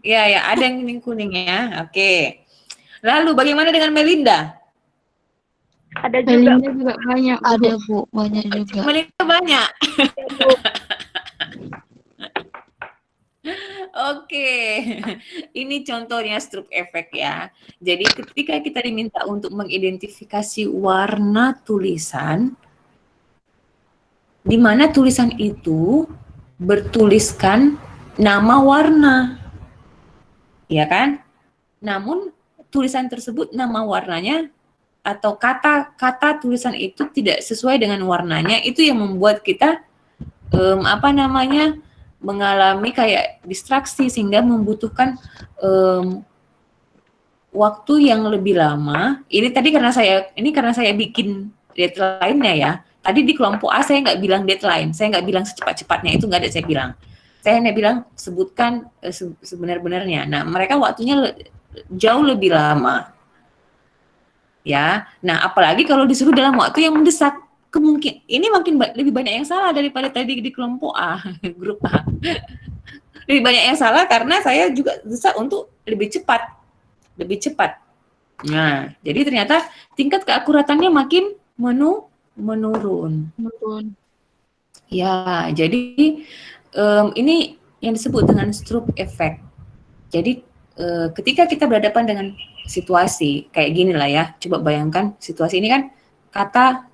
Iya, ada yang kuning ya. Oke. Lalu bagaimana dengan Melinda? ada juga. Melinda juga banyak. Ada, Bu, banyak juga. Melinda banyak. Oke, ini contohnya stroke effect ya. Jadi ketika kita diminta untuk mengidentifikasi warna tulisan, di mana tulisan itu bertuliskan nama warna, ya kan? Namun tulisan tersebut nama warnanya atau kata tulisan itu tidak sesuai dengan warnanya, itu yang membuat kita mengalami kayak distraksi sehingga membutuhkan waktu yang lebih lama. Ini karena saya bikin deadline-nya ya. Tadi di kelompok A saya nggak bilang deadline, saya nggak bilang secepat-cepatnya, itu nggak ada saya bilang. Saya hanya bilang sebutkan sebenar-benarnya. Nah, mereka waktunya jauh lebih lama. Ya, nah apalagi kalau disuruh dalam waktu yang mendesak, kemungkinan ini makin lebih banyak yang salah daripada tadi di kelompok A, grup A. Lebih banyak yang salah karena saya juga desak untuk lebih cepat. Nah, jadi ternyata tingkat keakuratannya makin menurun. Ya, jadi ini yang disebut dengan stroke effect. Jadi ketika kita berhadapan dengan situasi kayak gini lah ya, coba bayangkan situasi ini kan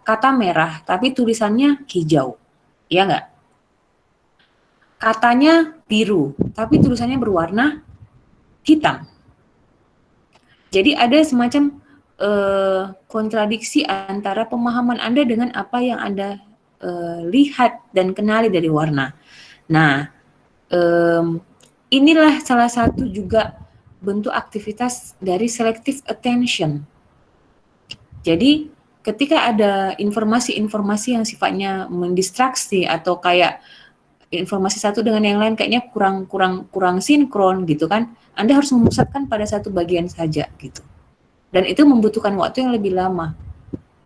kata merah tapi tulisannya hijau, ya nggak? Katanya biru tapi tulisannya berwarna hitam. Jadi ada semacam kontradiksi antara pemahaman Anda dengan apa yang Anda lihat dan kenali dari warna. Nah, inilah salah satu juga bentuk aktivitas dari selective attention. Jadi ketika ada informasi-informasi yang sifatnya mendistraksi atau kayak informasi satu dengan yang lain kayaknya kurang sinkron gitu kan, Anda harus memusatkan pada satu bagian saja gitu. Dan itu membutuhkan waktu yang lebih lama.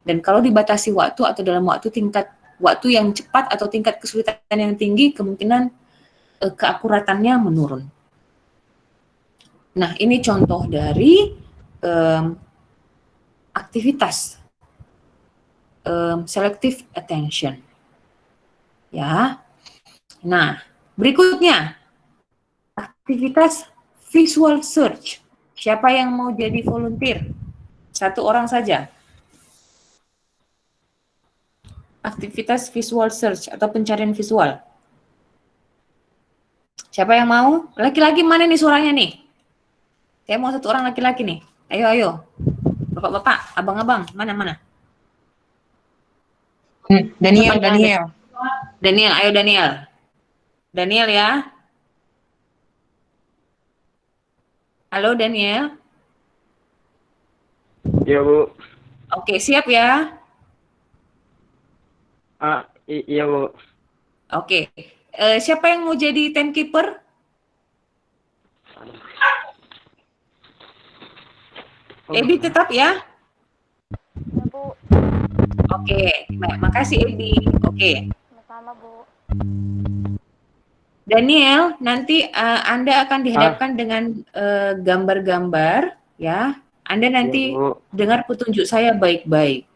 Dan kalau dibatasi waktu atau dalam tingkat waktu yang cepat atau tingkat kesulitan yang tinggi, kemungkinan keakuratannya menurun. Nah, ini contoh dari aktivitas selective attention. Ya. Nah, berikutnya aktivitas visual search. Siapa yang mau jadi volunteer? Satu orang saja. Aktivitas visual search atau pencarian visual. Siapa yang mau? Laki-laki mana nih suaranya nih? Saya mau satu orang laki-laki nih. Ayo. Bapak-bapak, abang-abang, mana? Daniel. Daniel, ayo Daniel. Daniel ya. Halo Daniel. Iya, Bu. Oke, siap ya. Iya, Bu. Oke. Siapa yang mau jadi timekeeper? Ebi tetap ya? Ya, Bu. Oke, baik. Makasih Ebi. Oke. Sama-sama, Bu. Daniel, nanti Anda akan dihadapkan dengan gambar-gambar, ya. Anda nanti Ya, Bu. dengar petunjuk saya baik-baik.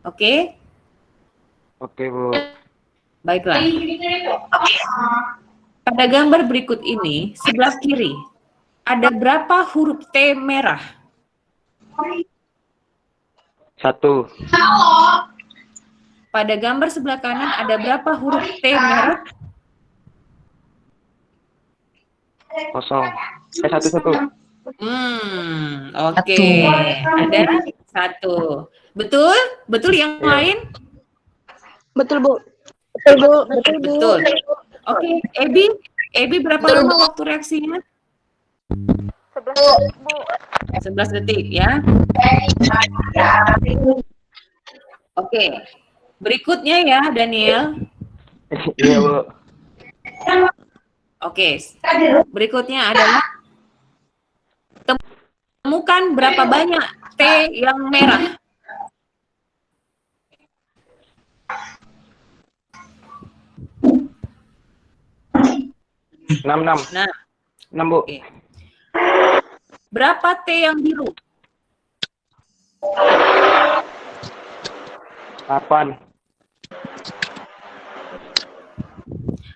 Oke? Oke, Bu. Baiklah. Pada gambar berikut ini, sebelah kiri, ada berapa huruf T merah? 1. Pada gambar sebelah kanan, ada berapa huruf T merah? 0. 1. Oke. Ada 1. Betul? Betul yang Iya. lain? Betul, Bu. Betul. Oke, Ebi berapa lama waktu reaksinya? 11 detik, Bu. 11 detik ya. Oke. Berikutnya ya, Daniel. Iya, Bu. Oke. Berikutnya adalah temukan berapa banyak T yang merah. Enam. Nah, 6, Bu. oke. Berapa T yang biru? 8.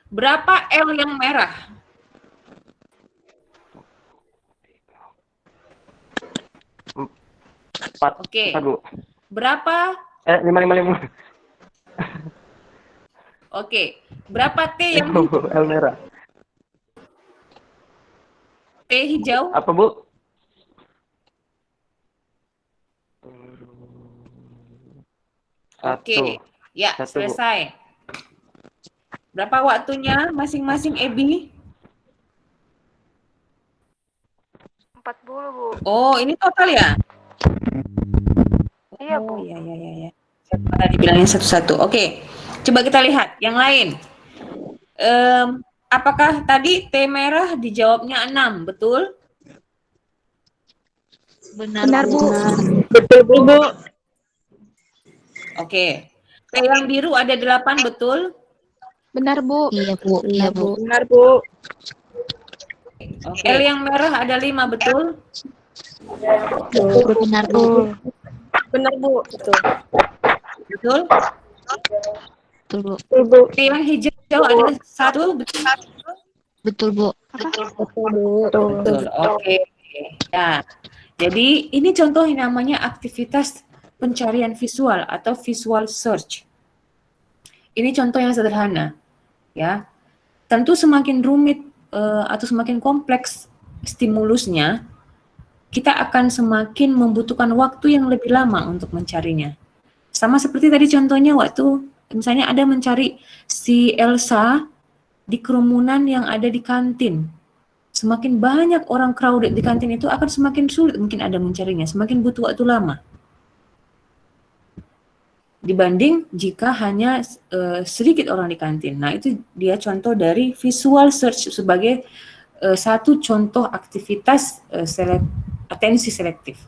Berapa L yang merah? 4. Oke. 4, Bu. Berapa? 5. Oke. Berapa T yang L merah. T hijau? Apa, Bu? Oke. Ya, 1, Bu. selesai. Berapa waktunya masing-masing Ebi? 40, Bu. Oh, ini total ya? Iya, Oh, Bu. ya. Saya Dibilangin satu-satu. Oke, coba kita lihat yang lain. Apakah tadi T merah dijawabnya 6, betul? Benar, Bu. Betul, Bu. Oke. T yang biru ada 8, betul? Benar, Bu. Iya, Bu. Iya, Bu. Benar, Bu. Oke. L yang merah ada 5, betul? Benar, Bu. Benar, Bu. Betul? Betul, Bu. Betul, Bu. T yang hijau ada 1, betul? Betul, Bu. Betul. Oke. Nah, jadi ini contoh yang namanya aktivitas pencarian visual atau visual search. Ini contoh yang sederhana, ya. Tentu semakin rumit atau semakin kompleks stimulusnya, kita akan semakin membutuhkan waktu yang lebih lama untuk mencarinya. Sama seperti tadi contohnya waktu misalnya ada mencari si Elsa di kerumunan yang ada di kantin. Semakin banyak orang crowded di kantin itu akan semakin sulit mungkin ada mencarinya, semakin butuh waktu lama. Dibanding jika hanya sedikit orang di kantin. Nah, itu dia contoh dari visual search sebagai satu contoh aktivitas atensi selektif.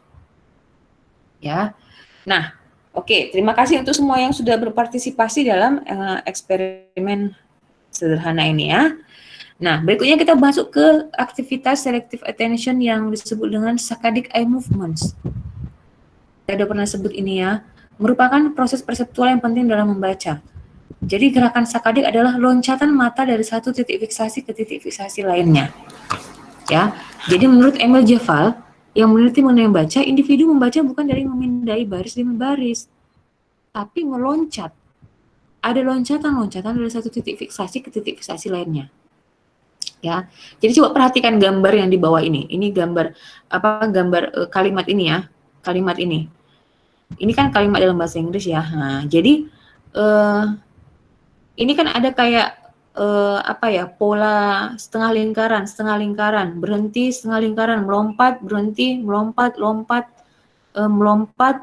Ya. Nah, oke, terima kasih untuk semua yang sudah berpartisipasi dalam eksperimen sederhana ini ya. Nah, berikutnya kita masuk ke aktivitas selective attention yang disebut dengan saccadic eye movements. Saya sudah pernah sebut ini ya, merupakan proses perseptual yang penting dalam membaca. Jadi gerakan sakkadik adalah loncatan mata dari satu titik fiksasi ke titik fiksasi lainnya. Ya, jadi menurut Emil Jeffal yang meneliti mengenai membaca, individu membaca bukan dari memindai baris demi baris, tapi meloncat. Ada loncatan-loncatan dari satu titik fiksasi ke titik fiksasi lainnya. Ya, jadi coba perhatikan gambar yang di bawah ini. Ini gambar kalimat ini ya, kalimat ini. Ini kan kalimat dalam bahasa Inggris ya. Nah, jadi ini kan ada kayak pola setengah lingkaran, berhenti, setengah lingkaran, melompat, berhenti, melompat, melompat.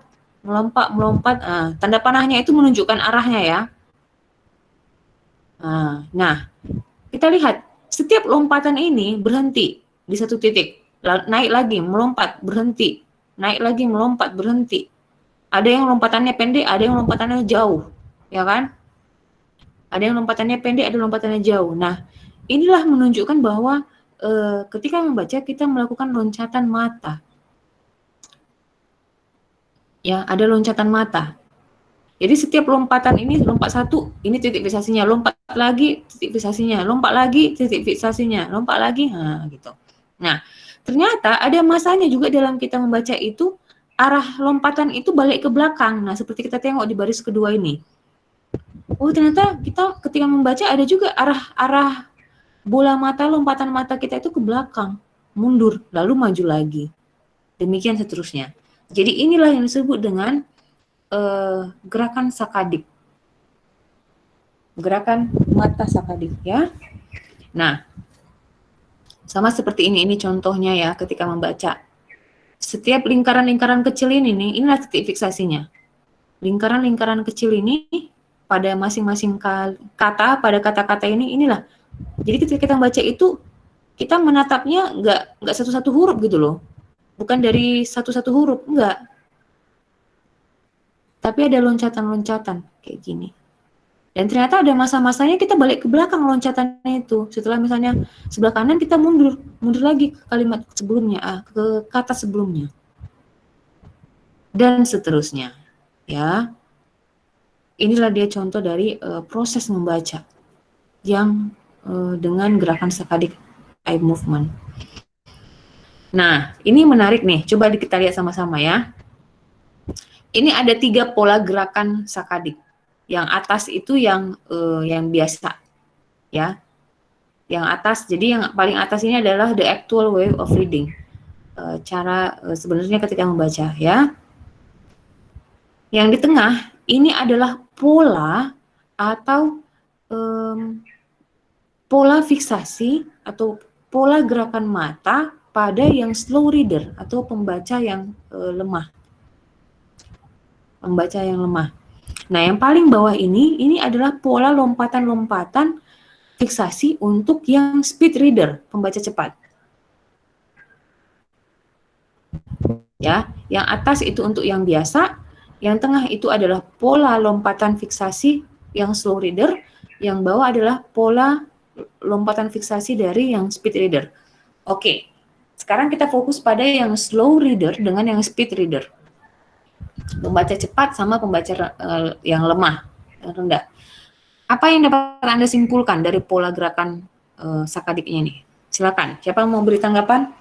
Tanda panahnya itu menunjukkan arahnya ya. Nah, kita lihat setiap lompatan ini berhenti di satu titik, naik lagi, melompat, berhenti, naik lagi, melompat, berhenti. Ada yang lompatannya pendek, ada yang lompatannya jauh, ya kan? Ada yang lompatannya pendek, ada lompatannya jauh. Nah, inilah menunjukkan bahwa ketika membaca kita melakukan loncatan mata. Ya, ada loncatan mata. Jadi setiap lompatan ini, lompat satu, ini titik fiksasinya, lompat lagi, titik fiksasinya, lompat lagi, titik fiksasinya, lompat lagi, gitu. Nah, ternyata ada masanya juga dalam kita membaca itu, arah lompatan itu balik ke belakang. Nah, seperti kita tengok di baris kedua ini. Oh, ternyata kita ketika membaca ada juga arah bola mata, lompatan mata kita itu ke belakang, mundur, lalu maju lagi. Demikian seterusnya. Jadi inilah yang disebut dengan gerakan sakkadik. Gerakan mata sakkadik ya. Nah, sama seperti ini contohnya ya ketika membaca. Setiap lingkaran-lingkaran kecil ini, inilah titik fiksasinya. Lingkaran-lingkaran kecil ini pada masing-masing kata, pada kata-kata inilah. Jadi ketika kita membaca itu, kita menatapnya nggak satu-satu huruf gitu loh. Bukan dari satu-satu huruf, enggak. Tapi ada loncatan-loncatan kayak gini. Dan ternyata ada masa-masanya kita balik ke belakang loncatannya itu. Setelah misalnya sebelah kanan kita mundur lagi ke kalimat sebelumnya, ke kata sebelumnya. Dan seterusnya. Ya. Inilah dia contoh dari proses membaca yang dengan gerakan saccadic eye movement. Nah, ini menarik nih. Coba kita lihat sama-sama ya. Ini ada 3 pola gerakan sakkadik. Yang atas itu yang biasa, ya. Yang atas, jadi yang paling atas ini adalah the actual way of reading. Cara sebenarnya ketika membaca, ya. Yang di tengah ini adalah pola atau pola fiksasi atau pola gerakan mata pada yang slow reader atau pembaca yang lemah. Pembaca yang lemah. Nah, yang paling bawah ini adalah pola lompatan-lompatan fiksasi untuk yang speed reader, pembaca cepat. Ya, yang atas itu untuk yang biasa, yang tengah itu adalah pola lompatan fiksasi yang slow reader, yang bawah adalah pola lompatan fiksasi dari yang speed reader. Oke, sekarang kita fokus pada yang slow reader dengan yang speed reader. Pembaca cepat sama pembaca yang lemah, yang rendah. Apa yang dapat Anda simpulkan dari pola gerakan sakadiknya nih? Silakan, siapa yang mau beri tanggapan?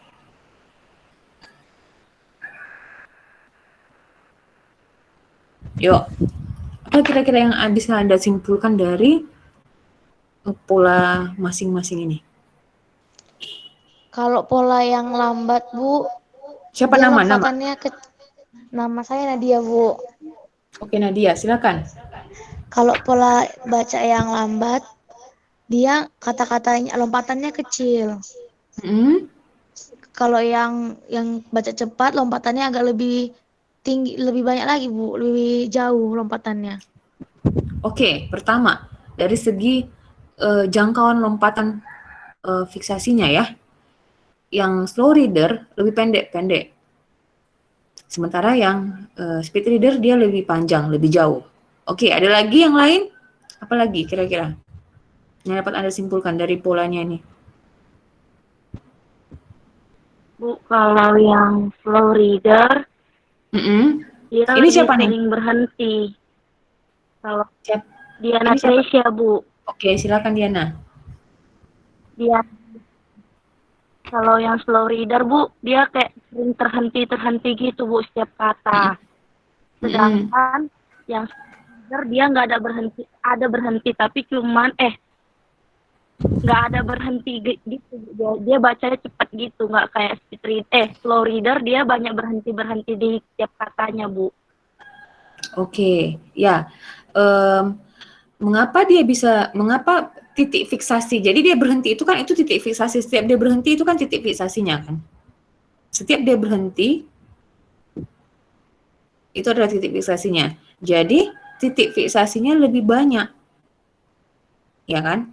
Yuk, apa kira-kira yang bisa Anda simpulkan dari pola masing-masing ini? Kalau pola yang lambat, Bu, Siapa dia nama? lompatannya nama saya Nadia, Bu. Oke, Nadia, silakan. Kalau pola baca yang lambat, dia kata-katanya lompatannya kecil. Kalau yang baca cepat, lompatannya agak lebih tinggi, lebih banyak lagi, Bu, lebih jauh lompatannya. Oke, pertama dari segi jangkauan lompatan fiksasinya ya. Yang slow reader lebih pendek-pendek. Sementara yang speed reader dia lebih panjang, lebih jauh. Oke, ada lagi yang lain? Apa lagi kira-kira yang dapat Anda simpulkan dari polanya ini? Bu, kalau yang slow reader, dia Ini lebih siapa nih? sering berhenti. Kalau Diana Ini siapa? Tesya, Bu. Oke, silakan Diana. Kalau yang slow reader, Bu, dia kayak sering terhenti gitu, Bu, setiap kata. Sedangkan yang speed reader dia nggak ada berhenti, tapi cuman nggak ada berhenti gitu. Dia bacanya cepat gitu, nggak kayak slow reader dia banyak berhenti di setiap katanya, Bu. Oke, ya. Mengapa titik fiksasi? Jadi dia berhenti itu kan itu titik fiksasi. Setiap dia berhenti itu kan titik fiksasinya kan. Setiap dia berhenti itu adalah titik fiksasinya. Jadi titik fiksasinya lebih banyak. Ya kan?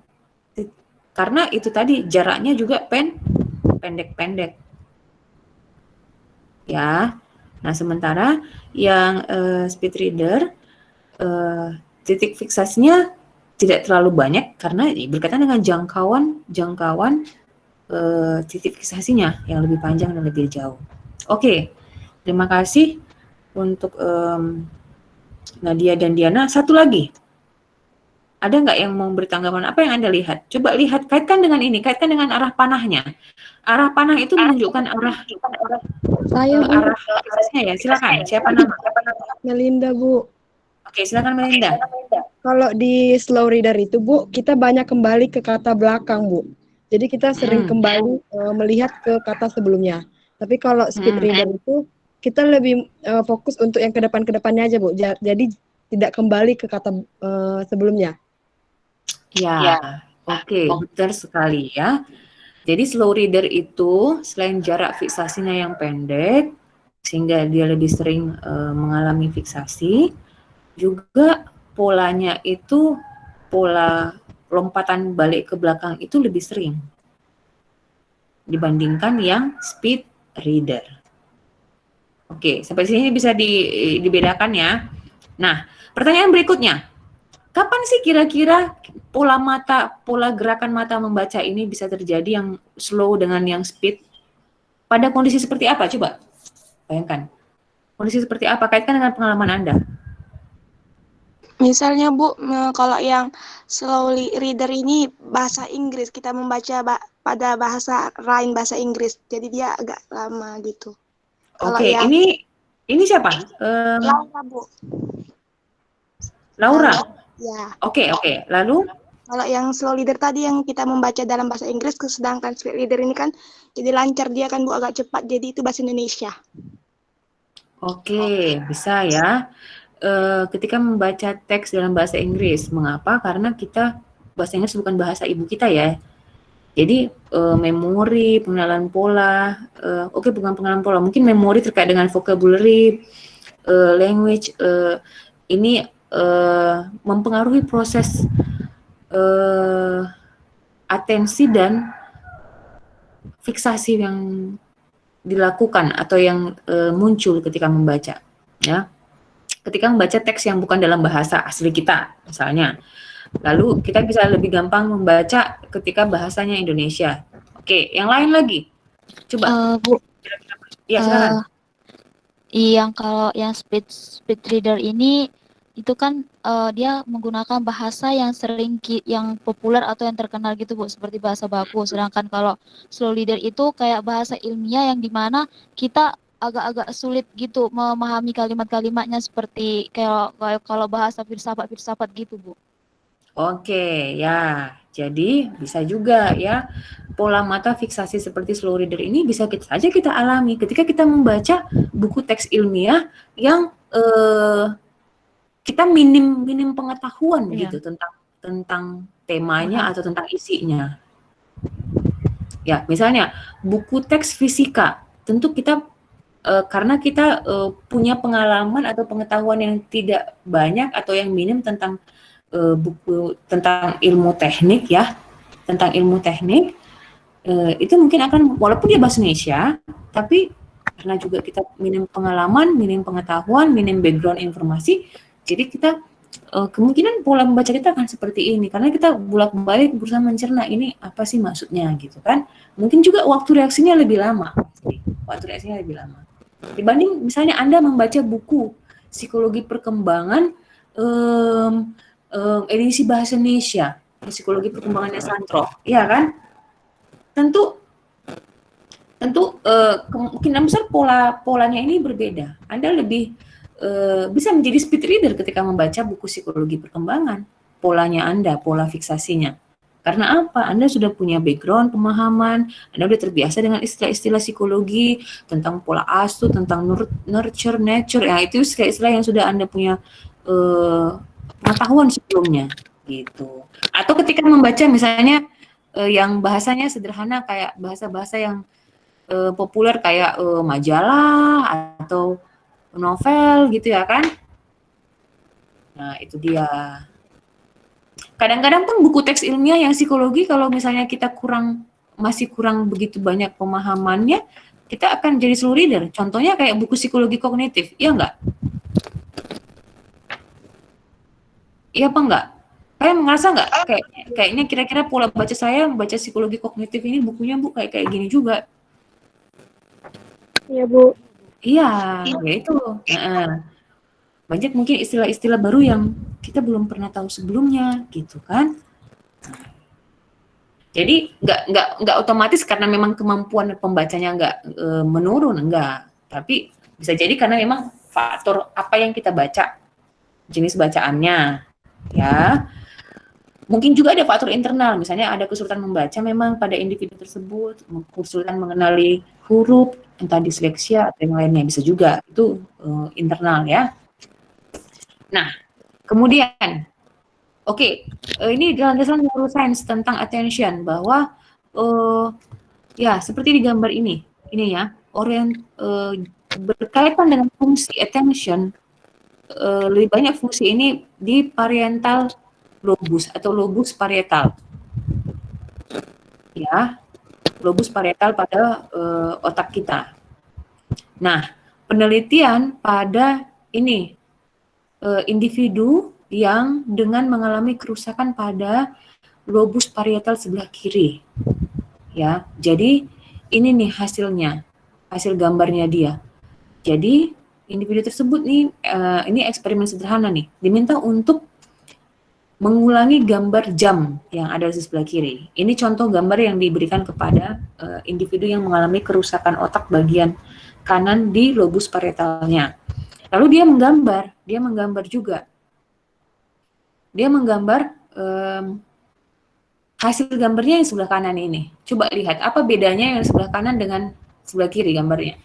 Karena itu tadi jaraknya juga pendek-pendek. Ya. Nah, sementara yang speed reader titik fiksasinya tidak terlalu banyak karena berkaitan dengan jangkauan titik fiksasinya yang lebih panjang dan lebih jauh. Oke, terima kasih untuk Nadia dan Diana. Satu lagi, ada nggak yang mau beri tanggapan? Apa yang Anda lihat? Coba lihat, kaitkan dengan ini, kaitkan dengan arah panahnya. Arah panah itu menunjukkan arah fiksasinya ya. Silakan, siapa nama? Melinda, Bu. Oke, silakan Melinda. Kalau di slow reader itu, Bu, kita banyak kembali ke kata belakang, Bu. Jadi kita sering kembali melihat ke kata sebelumnya. Tapi kalau speed reader itu kita lebih fokus untuk yang ke depannya aja, Bu. Jadi tidak kembali ke kata sebelumnya. Ya, oke, betul sekali ya. Jadi slow reader itu selain jarak fiksasinya yang pendek, sehingga dia lebih sering mengalami fiksasi, juga polanya itu pola lompatan balik ke belakang itu lebih sering dibandingkan yang speed reader. Oke, sampai sini bisa dibedakan ya. Nah, pertanyaan berikutnya. Kapan sih kira-kira pola gerakan mata membaca ini bisa terjadi yang slow dengan yang speed? Pada kondisi seperti apa? Coba bayangkan. Kondisi seperti apa? Kaitkan dengan pengalaman Anda. Misalnya, Bu, kalau yang slow reader ini bahasa Inggris, kita membaca pada bahasa lain bahasa Inggris, jadi dia agak lama gitu. Oke, ini siapa? Laura, Bu. Laura? Ya. Oke. Lalu? Kalau yang slow reader tadi yang kita membaca dalam bahasa Inggris, sedangkan speed reader ini kan jadi lancar, dia kan, Bu, agak cepat, jadi itu bahasa Indonesia. Oke, bisa ya. Ketika membaca teks dalam bahasa Inggris, mengapa? Karena bahasa Inggris bukan bahasa ibu kita ya. Jadi memori, pengenalan pola, bukan pengenalan pola, mungkin memori terkait dengan vocabulary, language, ini mempengaruhi proses atensi dan fiksasi yang dilakukan atau yang muncul ketika membaca, ya. Ketika membaca teks yang bukan dalam bahasa asli kita, misalnya, lalu kita bisa lebih gampang membaca ketika bahasanya Indonesia. Oke, yang lain lagi, coba. Bu, Ya, silakan. yang kalau yang speed reader ini itu kan dia menggunakan bahasa yang yang populer atau yang terkenal gitu Bu, seperti bahasa baku. Sedangkan kalau slow reader itu kayak bahasa ilmiah yang dimana kita agak-agak sulit gitu memahami kalimat-kalimatnya seperti kayak kalau bahasa filsafat gitu Bu. Oke, ya. Jadi bisa juga ya pola mata fiksasi seperti slow reader ini bisa kita alami ketika kita membaca buku teks ilmiah yang kita minim pengetahuan gitu tentang temanya atau tentang isinya. Ya, misalnya buku teks fisika, tentu kita karena kita punya pengalaman atau pengetahuan yang tidak banyak atau yang minim tentang buku tentang ilmu teknik ya, tentang ilmu teknik, itu mungkin akan, walaupun dia bahasa Indonesia, tapi karena juga kita minim pengalaman, minim pengetahuan, minim background informasi, jadi kita kemungkinan pola membaca kita akan seperti ini, karena kita bolak-balik berusaha mencerna ini apa sih maksudnya gitu kan. Mungkin juga waktu reaksinya lebih lama, dibanding misalnya Anda membaca buku psikologi perkembangan edisi bahasa Indonesia, psikologi perkembangannya Santro, ya kan? Tentu kemungkinan besar polanya ini berbeda. Anda lebih bisa menjadi speed reader ketika membaca buku psikologi perkembangan, polanya Anda, pola fiksasinya. Karena apa? Anda sudah punya background pemahaman, Anda sudah terbiasa dengan istilah-istilah psikologi, tentang pola asuh, tentang nurture, nature, ya itu istilah-istilah yang sudah Anda punya pengetahuan sebelumnya, gitu. Atau ketika membaca misalnya yang bahasanya sederhana kayak bahasa-bahasa yang populer kayak majalah atau novel gitu ya kan. Nah, itu dia. Kadang-kadang pun buku teks ilmiah yang psikologi kalau misalnya kita masih kurang begitu banyak pemahamannya, kita akan jadi slow reader. Contohnya kayak buku psikologi kognitif, iya enggak? Iya apa enggak? Kayak ngerasa enggak? Kayaknya kira-kira pola baca saya membaca psikologi kognitif ini bukunya Bu kayak gini juga. Iya Bu. Iya, ya itu. Banyak mungkin istilah-istilah baru yang kita belum pernah tahu sebelumnya, gitu kan? Jadi nggak otomatis karena memang kemampuan pembacanya nggak menurun, enggak. Tapi bisa jadi karena memang faktor apa yang kita baca, jenis bacaannya, ya. Mungkin juga ada faktor internal, misalnya ada kesulitan membaca memang pada individu tersebut, kesulitan mengenali huruf, entah disleksia atau yang lainnya, bisa juga itu internal ya. Nah, kemudian, ini landasan neuroscience tentang attention bahwa ya seperti di gambar ini ya, berkaitan dengan fungsi attention, lebih banyak fungsi ini di parietal lobus atau lobus parietal, ya, lobus parietal pada otak kita. Nah, penelitian pada ini individu yang dengan mengalami kerusakan pada lobus parietal sebelah kiri, ya. Jadi ini nih hasilnya, hasil gambarnya dia. Jadi individu tersebut nih, ini eksperimen sederhana nih, diminta untuk mengulangi gambar jam yang ada di sebelah kiri. Ini contoh gambar yang diberikan kepada individu yang mengalami kerusakan otak bagian kanan di lobus parietalnya. Lalu dia menggambar juga. Dia menggambar hasil gambarnya yang sebelah kanan ini. Coba lihat apa bedanya yang sebelah kanan dengan sebelah kiri gambarnya.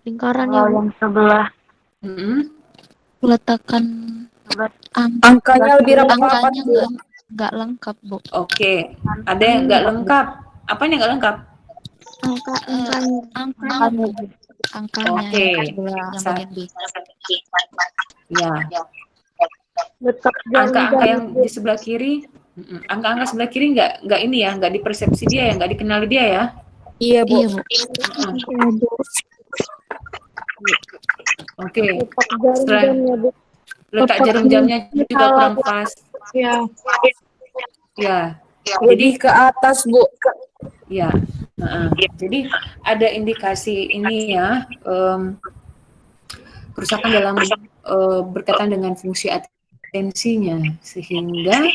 Lingkaran Kalau yang sebelah letakkan Angkanya lebih rapat. angkanya nggak lengkap Bu. Oke, ada yang nggak lengkap. Apanya nggak lengkap? Angka-angkanya. Angkanya Oke, yang bagian B. ya. Letak Angka-angka jam-jam yang di sebelah kiri, angka-angka sebelah kiri nggak ini ya, nggak dipersepsi dia ya, nggak dikenali dia ya. Iya, Bu. Iya, Bu. Oke, letak setelah jam-jamnya, Bu. letak jarum jamnya juga kurang pas. Ya, Ya, lebih ke atas, Bu. ya. Jadi ada indikasi ini ya, kerusakan dalam berkaitan dengan fungsi atensinya, sehingga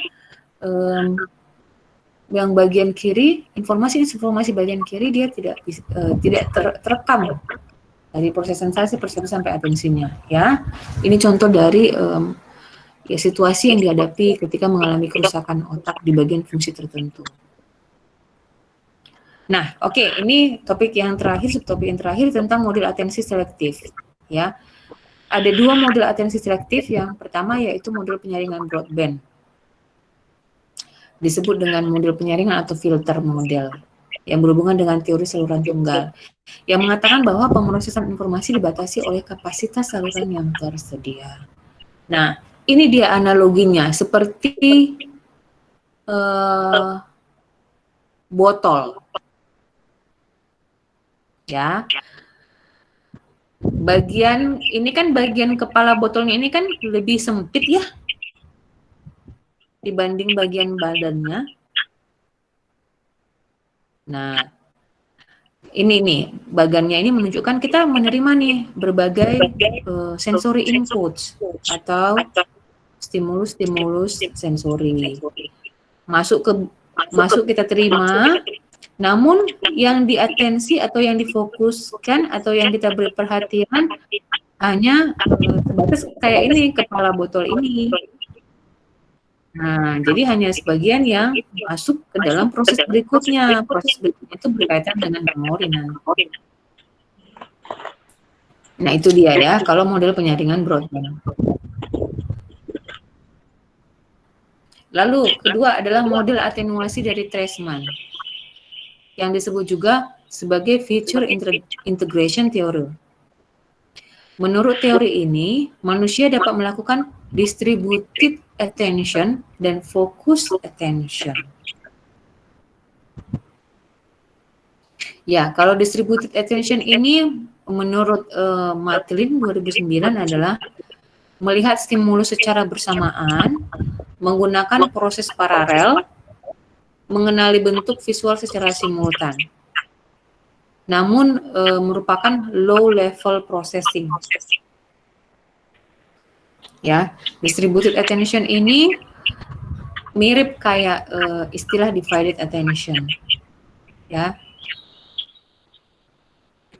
yang bagian kiri, informasi bagian kiri dia tidak terekam dari proses sensasi, persepsi sampai atensinya. Ya, ini contoh dari ya situasi yang dihadapi ketika mengalami kerusakan otak di bagian fungsi tertentu. Nah, oke, ini topik yang terakhir, subtopik yang terakhir tentang model atensi selektif. Ya, ada dua model atensi selektif. Yang pertama yaitu model penyaringan broadband, disebut dengan model penyaringan atau filter model, yang berhubungan dengan teori saluran tunggal, yang mengatakan bahwa pemrosesan informasi dibatasi oleh kapasitas saluran yang tersedia. Nah, ini dia analoginya, seperti botol. Ya, bagian ini kan bagian kepala botolnya ini kan lebih sempit ya dibanding bagian badannya. Nah, ini nih bagannya ini menunjukkan kita menerima nih berbagai sensory inputs atau stimulus sensori masuk kita terima. Namun yang diatensi atau yang difokuskan atau yang kita beri perhatian hanya terbatas kayak ini, kepala botol ini. Nah, jadi hanya sebagian yang masuk ke dalam proses berikutnya. Proses berikutnya itu berkaitan dengan memori nanti. Nah, itu dia ya, kalau model penyaringan broadband. Lalu, kedua adalah model atenuasi dari Treisman, yang disebut juga sebagai feature integration theory. Menurut teori ini, manusia dapat melakukan distributed attention dan focus attention. Ya, kalau distributed attention ini menurut Matlin 2009 adalah melihat stimulus secara bersamaan, menggunakan proses paralel, mengenali bentuk visual secara simultan, namun merupakan low level processing. Ya, distributed attention ini mirip kayak istilah divided attention. Ya.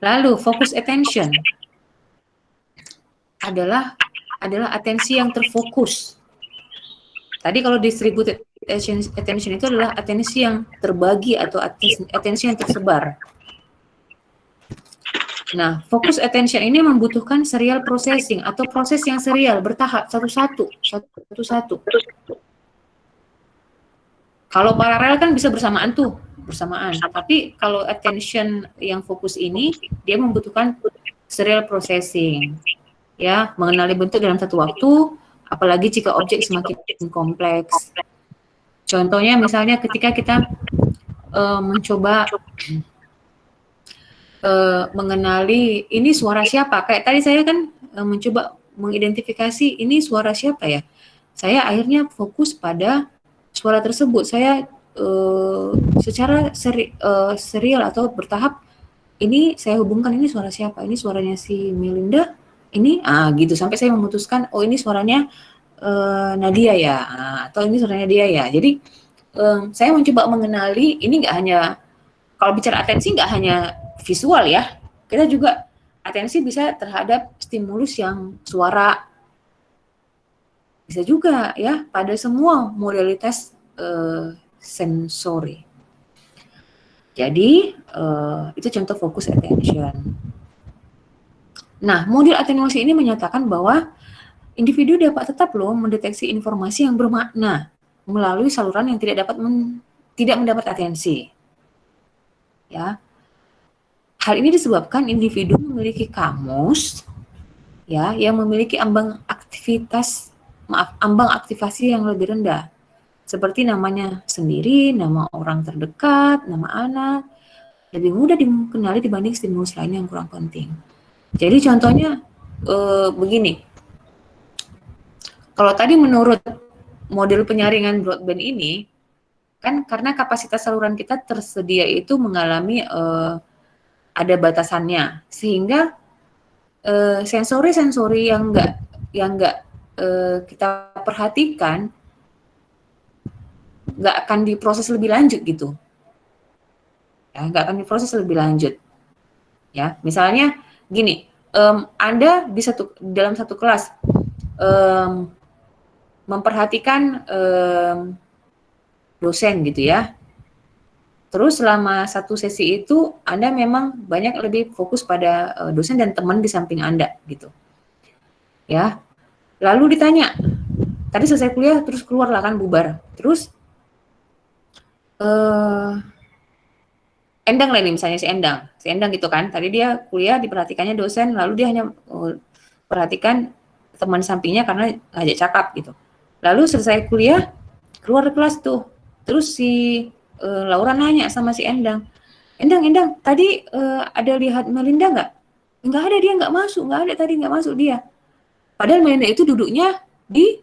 Lalu focus attention adalah atensi yang terfokus. Tadi kalau distributed attention itu adalah atensi yang terbagi atau atensi yang tersebar. Nah, focus attention ini membutuhkan serial processing atau proses yang serial, bertahap, satu-satu. Kalau paralel kan bisa bersamaan. Tapi kalau attention yang fokus ini, dia membutuhkan serial processing. Ya, mengenali bentuk dalam satu waktu, apalagi jika objek semakin kompleks. Contohnya misalnya ketika kita mencoba mengenali ini suara siapa. Kayak tadi saya kan mencoba mengidentifikasi ini suara siapa ya. Saya akhirnya fokus pada suara tersebut. Saya secara serial atau bertahap ini saya hubungkan ini suara siapa. Ini suaranya si Melinda. Ini gitu sampai saya memutuskan oh ini suaranya Nadia ya, atau ini suaranya dia ya. Jadi saya mencoba mengenali ini nggak hanya kalau bicara atensi nggak hanya visual ya, kita juga atensi bisa terhadap stimulus yang suara, bisa juga ya pada semua modalitas sensori. Jadi itu contoh fokus attention. Nah, model atenuasi ini menyatakan bahwa individu dapat tetap mendeteksi informasi yang bermakna melalui saluran yang tidak mendapat atensi. Ya. Hal ini disebabkan individu memiliki kamus ya yang memiliki ambang aktivasi yang lebih rendah. Seperti namanya sendiri, nama orang terdekat, nama anak, lebih mudah dikenali dibanding stimulus lain yang kurang penting. Jadi contohnya begini, kalau tadi menurut model penyaringan broadband ini, kan karena kapasitas saluran kita tersedia itu mengalami ada batasannya, sehingga sensori-sensori yang nggak kita perhatikan nggak akan diproses lebih lanjut gitu, ya nggak akan diproses lebih lanjut, ya misalnya gini, Anda dalam satu kelas memperhatikan dosen gitu ya. Terus selama satu sesi itu Anda memang banyak lebih fokus pada dosen dan teman di samping Anda gitu. Ya. Lalu ditanya, tadi selesai kuliah terus keluar lah kan bubar. Terus Endang lah nih misalnya si Endang gitu kan. Tadi dia kuliah diperhatikannya dosen, lalu dia hanya perhatikan teman sampingnya karena ngajak cakap gitu. Lalu selesai kuliah keluar kelas tuh. Terus si Laura nanya sama si Endang, tadi ada lihat Melinda nggak? Nggak ada, dia nggak masuk dia. Padahal Melinda itu duduknya di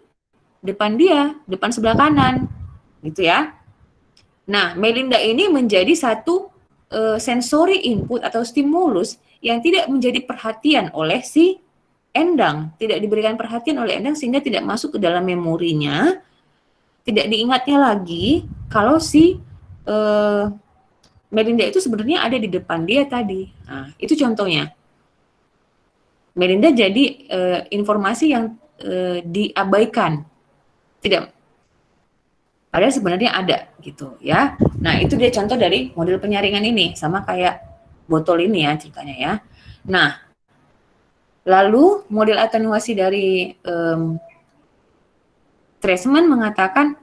depan dia, depan sebelah kanan, gitu ya. Nah, Melinda ini menjadi satu sensory input atau stimulus yang tidak menjadi perhatian oleh si Endang, tidak diberikan perhatian oleh Endang sehingga tidak masuk ke dalam memorinya, tidak diingatnya lagi kalau si Melinda itu sebenarnya ada di depan dia tadi. Nah, itu contohnya. Melinda jadi informasi yang diabaikan. Tidak. Padahal sebenarnya ada gitu ya. Nah, itu dia contoh dari model penyaringan ini, sama kayak botol ini ya ceritanya ya. Nah, lalu model atenuasi dari Treisman mengatakan,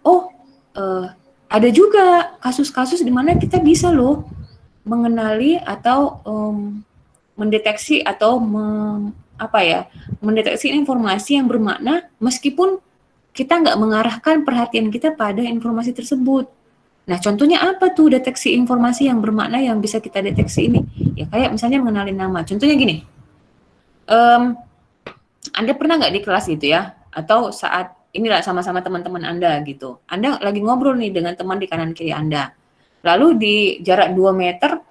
ada juga kasus-kasus di mana kita bisa loh mengenali atau mendeteksi atau mendeteksi informasi yang bermakna meskipun kita nggak mengarahkan perhatian kita pada informasi tersebut. Nah, contohnya apa tuh deteksi informasi yang bermakna yang bisa kita deteksi ini? Ya kayak misalnya mengenali nama. Contohnya gini, Anda pernah nggak di kelas gitu ya? Atau saat inilah sama-sama teman-teman Anda gitu. Anda lagi ngobrol nih dengan teman di kanan kiri Anda. Lalu di jarak 2 meter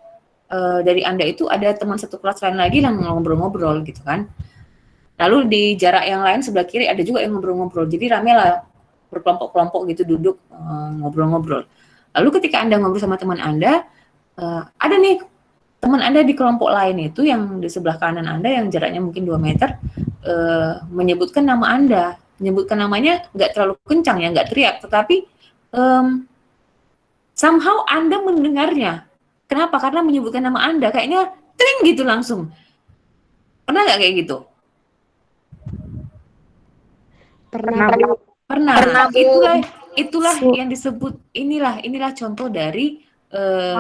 dari Anda itu ada teman satu kelas lain lagi yang ngobrol-ngobrol gitu kan. Lalu di jarak yang lain sebelah kiri ada juga yang ngobrol-ngobrol. Jadi rame lah berkelompok-kelompok gitu duduk ngobrol-ngobrol. Lalu ketika Anda ngobrol sama teman Anda, ada nih teman Anda di kelompok lain itu yang di sebelah kanan Anda yang jaraknya mungkin 2 meter menyebutkan nama Anda. Menyebutkan namanya nggak terlalu kencang ya, nggak teriak, tetapi somehow Anda mendengarnya. Kenapa? Karena menyebutkan nama Anda, kayaknya tring gitu langsung. Pernah nggak kayak gitu? Pernah. Itulah yang disebut, inilah contoh dari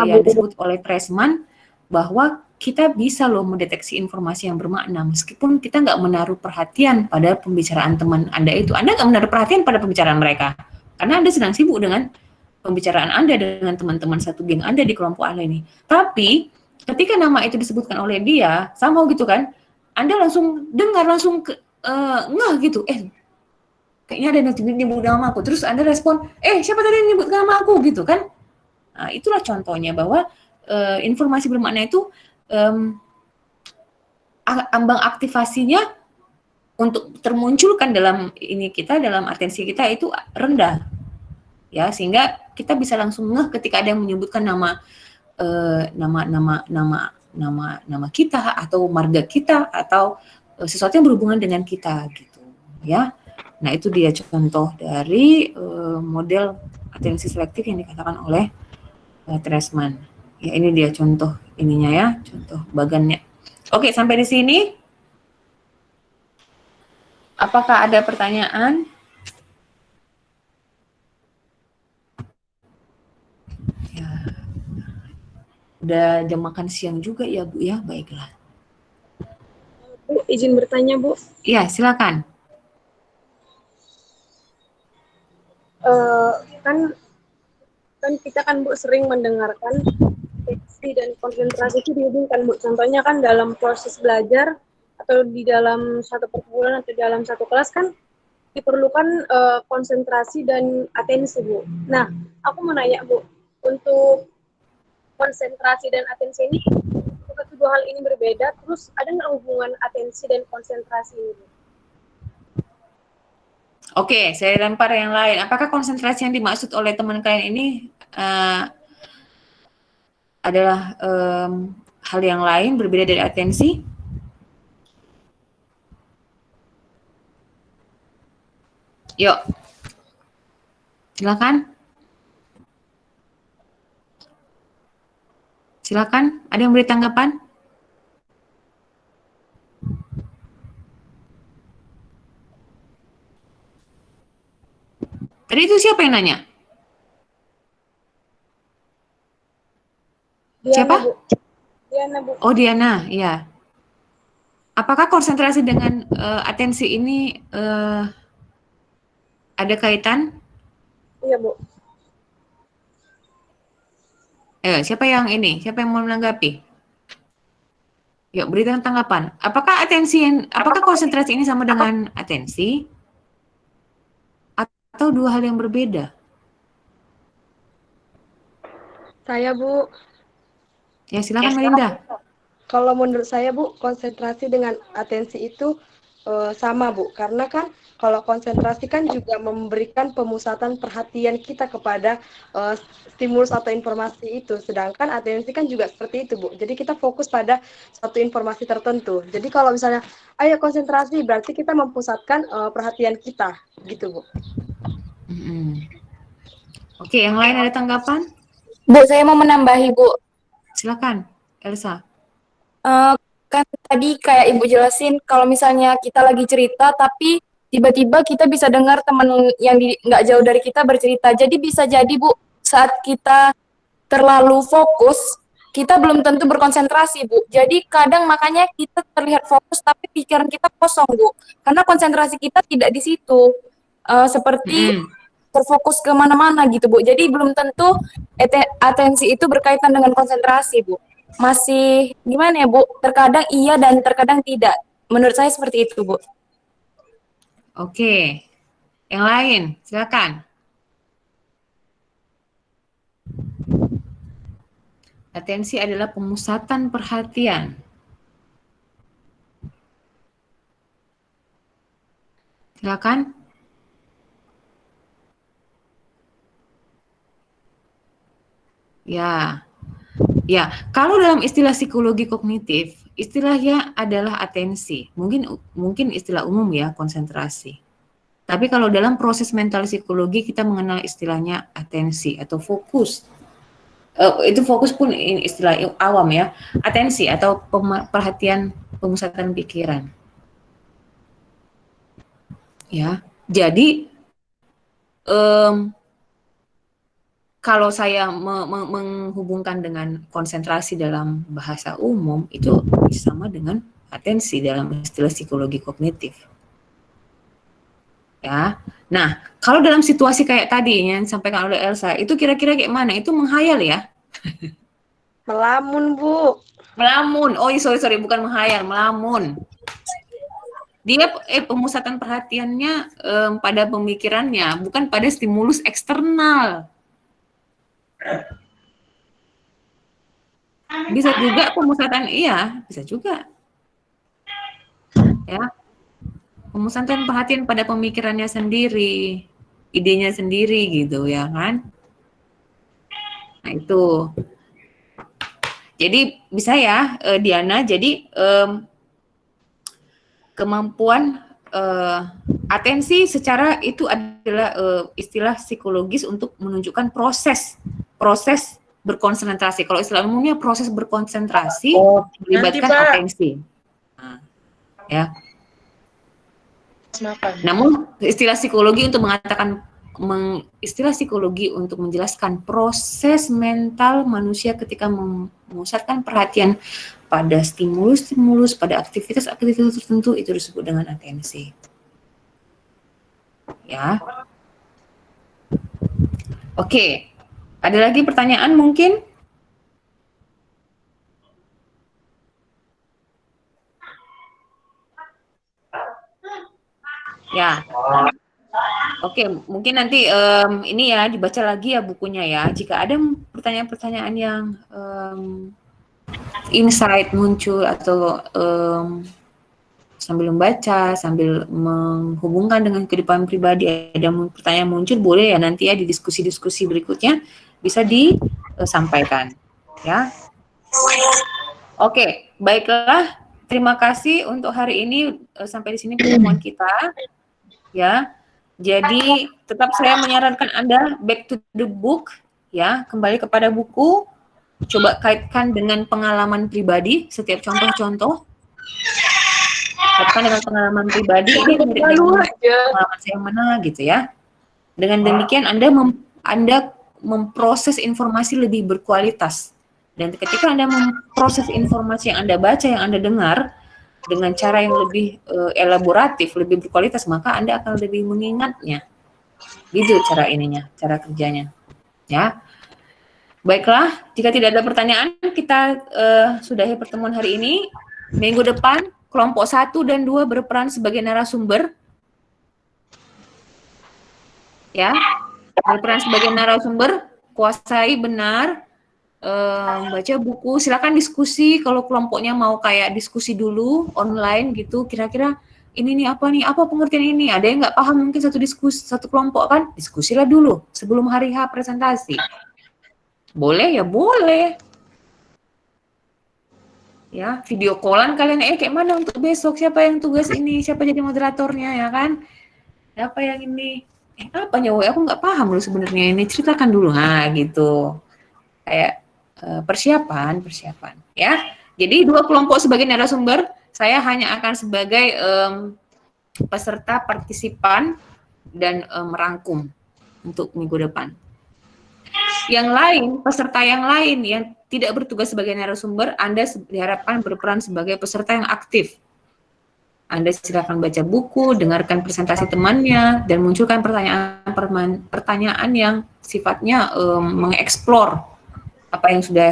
yang disebut oleh Treisman bahwa kita bisa loh mendeteksi informasi yang bermakna meskipun kita nggak menaruh perhatian pada pembicaraan teman Anda itu. Anda nggak menaruh perhatian pada pembicaraan mereka karena Anda sedang sibuk dengan pembicaraan Anda dengan teman-teman satu geng Anda di kelompok Anda ini. Tapi ketika nama itu disebutkan oleh dia, sama gitu kan, Anda langsung dengar, langsung ngeh gitu, kayaknya ada yang nyebut nama aku. Terus Anda respon, siapa tadi yang nyebut nama aku gitu kan? Nah, itulah contohnya bahwa informasi bermakna itu ambang aktivasinya untuk termunculkan dalam dalam atensi kita itu rendah, ya sehingga kita bisa langsung ngeh ketika ada yang menyebutkan nama kita atau marga kita atau sesuatu yang berhubungan dengan kita gitu, ya. Nah itu dia contoh dari model atensi selektif yang dikatakan oleh Treisman. Ya ini dia contoh ininya ya, contoh bagannya. Oke, sampai di sini. Apakah ada pertanyaan? Ya. Udah jam makan siang juga ya Bu ya, baiklah. Bu, izin bertanya Bu. Iya, silakan. Kan kita kan Bu sering mendengarkan atensi dan konsentrasi itu dihubungkan Bu. Contohnya kan dalam proses belajar atau di dalam satu perkumpulan atau dalam satu kelas kan diperlukan konsentrasi dan atensi Bu. Nah, aku mau nanya Bu, untuk konsentrasi dan atensi ini, kedua hal ini berbeda, terus ada nggak hubungan atensi dan konsentrasi ini? Oke, saya lempar yang lain. Apakah konsentrasi yang dimaksud oleh teman kalian ini adalah hal yang lain berbeda dari atensi? Yuk, silakan. Silakan, ada yang beri tanggapan? Tadi itu siapa yang nanya? Diana, Siapa? Bu. Diana, Bu. Oh, Diana, iya. Apakah konsentrasi dengan atensi ini ada kaitan? Iya, Bu. Siapa yang ini? Siapa yang mau menanggapi? Yuk, berikan tanggapan. Apakah konsentrasi ini sama dengan atensi? Atau dua hal yang berbeda? Saya, Bu. Ya, silakan Melinda. Kalau menurut saya, Bu, konsentrasi dengan atensi itu sama, Bu. Karena kan kalau konsentrasi kan juga memberikan pemusatan perhatian kita kepada stimulus atau informasi itu. Sedangkan atensi kan juga seperti itu, Bu. Jadi kita fokus pada satu informasi tertentu. Jadi kalau misalnya, ayo konsentrasi, berarti kita mempusatkan perhatian kita. Gitu, Bu. Oke, yang lain ada tanggapan? Bu, saya mau menambahi, Bu. Silakan, Elsa. Kan tadi kayak Ibu jelasin, kalau misalnya kita lagi cerita, tapi tiba-tiba kita bisa dengar teman yang nggak jauh dari kita bercerita. Jadi bisa jadi, Bu, saat kita terlalu fokus, kita belum tentu berkonsentrasi, Bu. Jadi kadang makanya kita terlihat fokus, tapi pikiran kita kosong, Bu. Karena konsentrasi kita tidak di situ. Seperti terfokus ke mana-mana gitu, Bu. Jadi belum tentu atensi itu berkaitan dengan konsentrasi, Bu. Masih gimana ya, Bu? Terkadang iya dan terkadang tidak. Menurut saya seperti itu, Bu. Oke. Yang lain, silakan. Atensi adalah pemusatan perhatian. Silakan. Ya, kalau dalam istilah psikologi kognitif, istilahnya adalah atensi. Mungkin istilah umum ya, konsentrasi. Tapi kalau dalam proses mental psikologi kita mengenal istilahnya atensi atau fokus. Itu fokus pun istilah awam ya, atensi atau perhatian, pemusatan pikiran. Ya, jadi kalau saya menghubungkan dengan konsentrasi dalam bahasa umum, itu sama dengan atensi dalam istilah psikologi kognitif. Ya, nah kalau dalam situasi kayak tadi yang disampaikan oleh Elsa, itu kira-kira kayak mana? Itu menghayal ya? Melamun, Bu. Melamun. Oh, sorry, bukan menghayal, melamun. Dia pemusatan perhatiannya pada pemikirannya, bukan pada stimulus eksternal. Bisa juga pemusatan, iya, bisa juga. Ya. Pemusatan perhatian pada pemikirannya sendiri, idenya sendiri gitu ya kan. Nah, itu. Jadi bisa ya, Diana, jadi kemampuan atensi secara itu adalah istilah psikologis untuk menunjukkan proses berkonsentrasi. Kalau istilah umumnya proses berkonsentrasi melibatkan atensi. Nah, ya. Namun istilah psikologi untuk mengatakan istilah psikologi untuk menjelaskan proses mental manusia ketika memusatkan perhatian pada stimulus-stimulus, pada aktivitas-aktivitas tertentu, itu disebut dengan atensi. Ya. Oke. Ada lagi pertanyaan mungkin? Ya. Oke, mungkin nanti ini ya dibaca lagi ya bukunya ya. Jika ada pertanyaan-pertanyaan yang insight muncul atau sambil membaca, sambil menghubungkan dengan kehidupan pribadi, ada pertanyaan muncul, boleh ya nanti ya di diskusi-diskusi berikutnya bisa disampaikan ya. Oke, baiklah. Terima kasih untuk hari ini, sampai di sini pertemuan kita ya. Jadi tetap saya menyarankan Anda back to the book ya, kembali kepada buku, coba kaitkan dengan pengalaman pribadi, setiap contoh-contoh. Kaitkan dengan pengalaman pribadi, ini mirip dengan pengalaman saya yang mana gitu ya. Dengan demikian Anda memproses informasi lebih berkualitas. Dan ketika Anda memproses informasi yang Anda baca, yang Anda dengar, dengan cara yang lebih elaboratif, lebih berkualitas, maka Anda akan lebih mengingatnya. Gitu cara ininya, cara kerjanya. Ya. Baiklah, jika tidak ada pertanyaan, kita sudahi pertemuan hari ini. Minggu depan, kelompok 1 dan 2 berperan sebagai narasumber. Ya. Berperan sebagai narasumber, kuasai benar, baca buku, silakan diskusi kalau kelompoknya mau kayak diskusi dulu online gitu, kira-kira ini nih, apa pengertian ini, ada yang nggak paham mungkin satu kelompok kan, diskusilah dulu sebelum hari H presentasi. Boleh ya boleh. Ya, video callan kalian kayak mana untuk besok, siapa yang tugas ini, siapa jadi moderatornya ya kan, siapa yang ini, apa nyawa aku nggak paham loh sebenarnya ini, ceritakan dulu, nah gitu, kayak persiapan ya. Jadi 2 kelompok sebagai narasumber, saya hanya akan sebagai peserta partisipan dan merangkum untuk minggu depan. Yang lain, peserta yang lain yang tidak bertugas sebagai narasumber, Anda diharapkan berperan sebagai peserta yang aktif. Anda silakan baca buku, dengarkan presentasi temannya, dan munculkan pertanyaan yang sifatnya mengeksplor apa yang sudah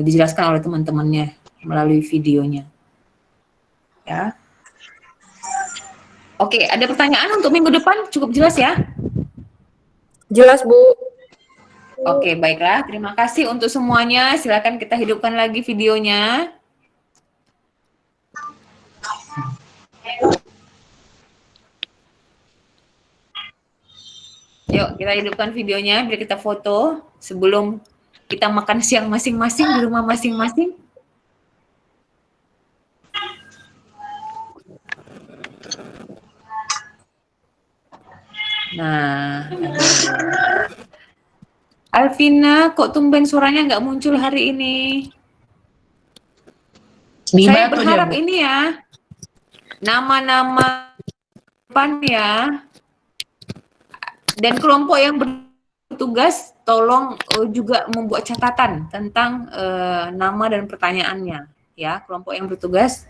dijelaskan oleh teman-temannya melalui videonya. Ya. Oke, ada pertanyaan untuk minggu depan? Cukup jelas ya? Jelas, Bu. Oke, baiklah. Terima kasih untuk semuanya. Silakan kita hidupkan lagi videonya. Yuk, kita hidupkan videonya biar kita foto sebelum kita makan siang masing-masing di rumah masing-masing. Nah, Alvina, kok tumben suaranya nggak muncul hari ini? Saya berharap ini ya, nama-nama depan ya, dan kelompok yang bertugas tolong juga membuat catatan tentang nama dan pertanyaannya ya. Kelompok yang bertugas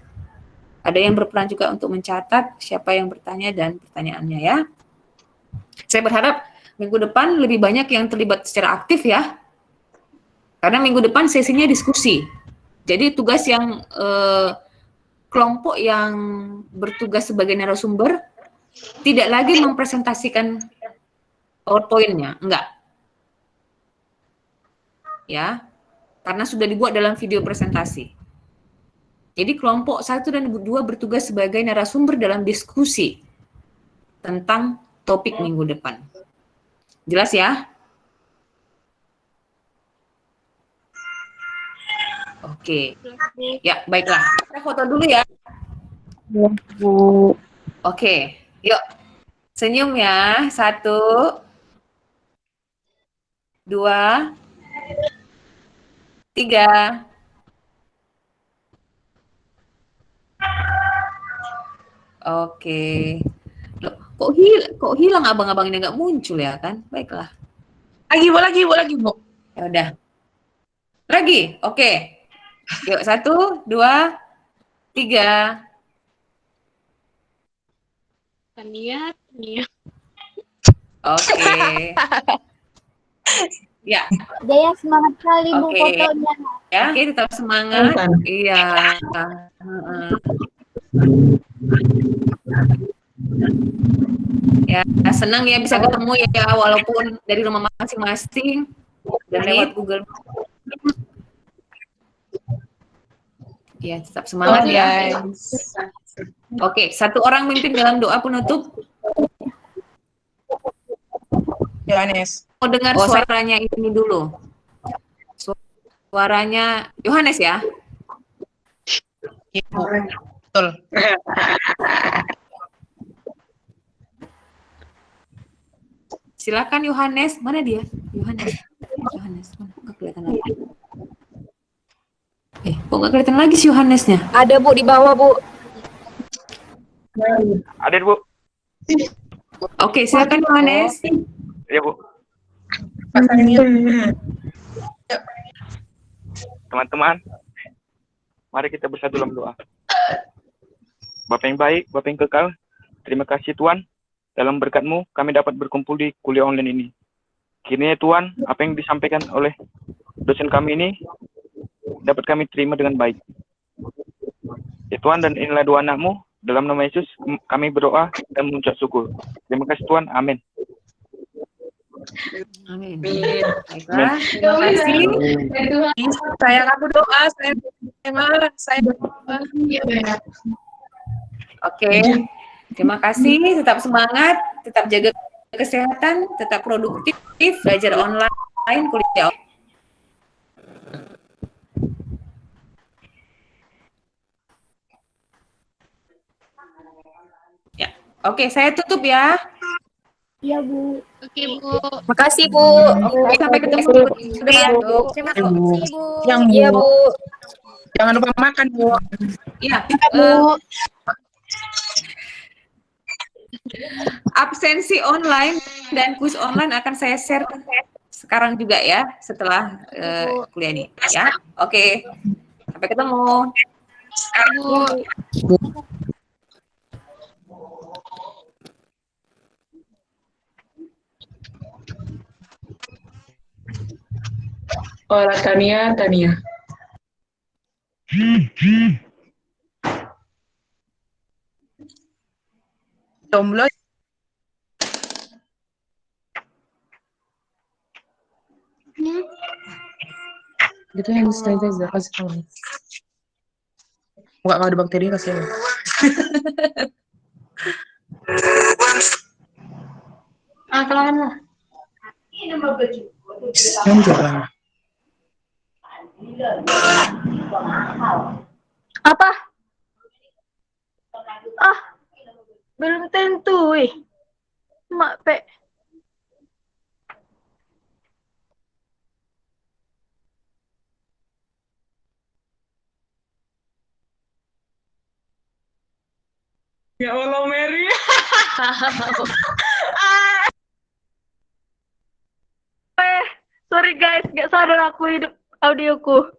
ada yang berperan juga untuk mencatat siapa yang bertanya dan pertanyaannya ya. Saya berharap minggu depan lebih banyak yang terlibat secara aktif ya, karena minggu depan sesinya diskusi. Jadi tugas yang kelompok yang bertugas sebagai narasumber tidak lagi mempresentasikan PowerPoint-nya, enggak. Ya, karena sudah dibuat dalam video presentasi. Jadi kelompok 1 dan 2 bertugas sebagai narasumber dalam diskusi tentang topik minggu depan. Jelas ya? Oke. Ya, baiklah. Kita foto dulu ya. Ya, Bu. Oke, yuk. Senyum ya. 1, 2, 3. Oke. Loh, kok kok hilang abang-abang ini nggak muncul ya kan? Baiklah. Lagi, Bu. Ya udah. Lagi, oke. Yuk 1, 2, 3. Tania. Oke. Ya, Dea semangat kali Bu oke. fotonya. Ya, oke tetap semangat. Iya. Heeh. Ya, senang ya bisa ketemu ya walaupun dari rumah masing-masing dan lewat Google. Ya, tetap semangat ya. Oke, satu orang mimpin dalam doa penutup. Yohanes. Mau dengar suaranya ini dulu. Suaranya Yohanes ya. Ibu. Betul. Silakan Yohanes. Mana dia? Yohanes. Mana? Nggak kelihatan lagi. Kok nggak kelihatan lagi si Yohanesnya? Ada Bu di bawah Bu. Ada Bu. Oke, silakan Yohanes. Iya Bu. Teman-teman, mari kita bersatu dalam doa. Bapa yang baik, Bapa yang kekal, terima kasih Tuhan. Dalam berkat-Mu, kami dapat berkumpul di kuliah online ini. Kiranya Tuhan, apa yang disampaikan oleh dosen kami ini, dapat kami terima dengan baik. Ya Tuhan, dan inilah doa anak-Mu, dalam nama Yesus, kami berdoa dan mengucap syukur. Terima kasih Tuhan, amin. Amin. Baiklah, terima kasih. Saya aku doa, saya doa. Oke, terima kasih. Tetap semangat, tetap jaga kesehatan, tetap produktif, belajar online, kuliah. Ya, oke, saya tutup ya. Iya Bu. Oke Bu. Makasih Bu. Oke, sampai ketemu di depan. Terima kasih Bu. Iya Bu. Jangan lupa makan Bu. Iya, absensi online dan kuis online akan saya share sekarang juga ya setelah kuliah ini ya. Oke. Sampai ketemu. Bu. Hola Tania. Jomblo. Gitu yang sanitizer kasih kamu. Enggak ada bakteri kasih. Kelamaan lah. Apa? Belum tentu, Mak Pe. Ya Allah, Mary. Sorry guys, gak sadar aku hidup audioku.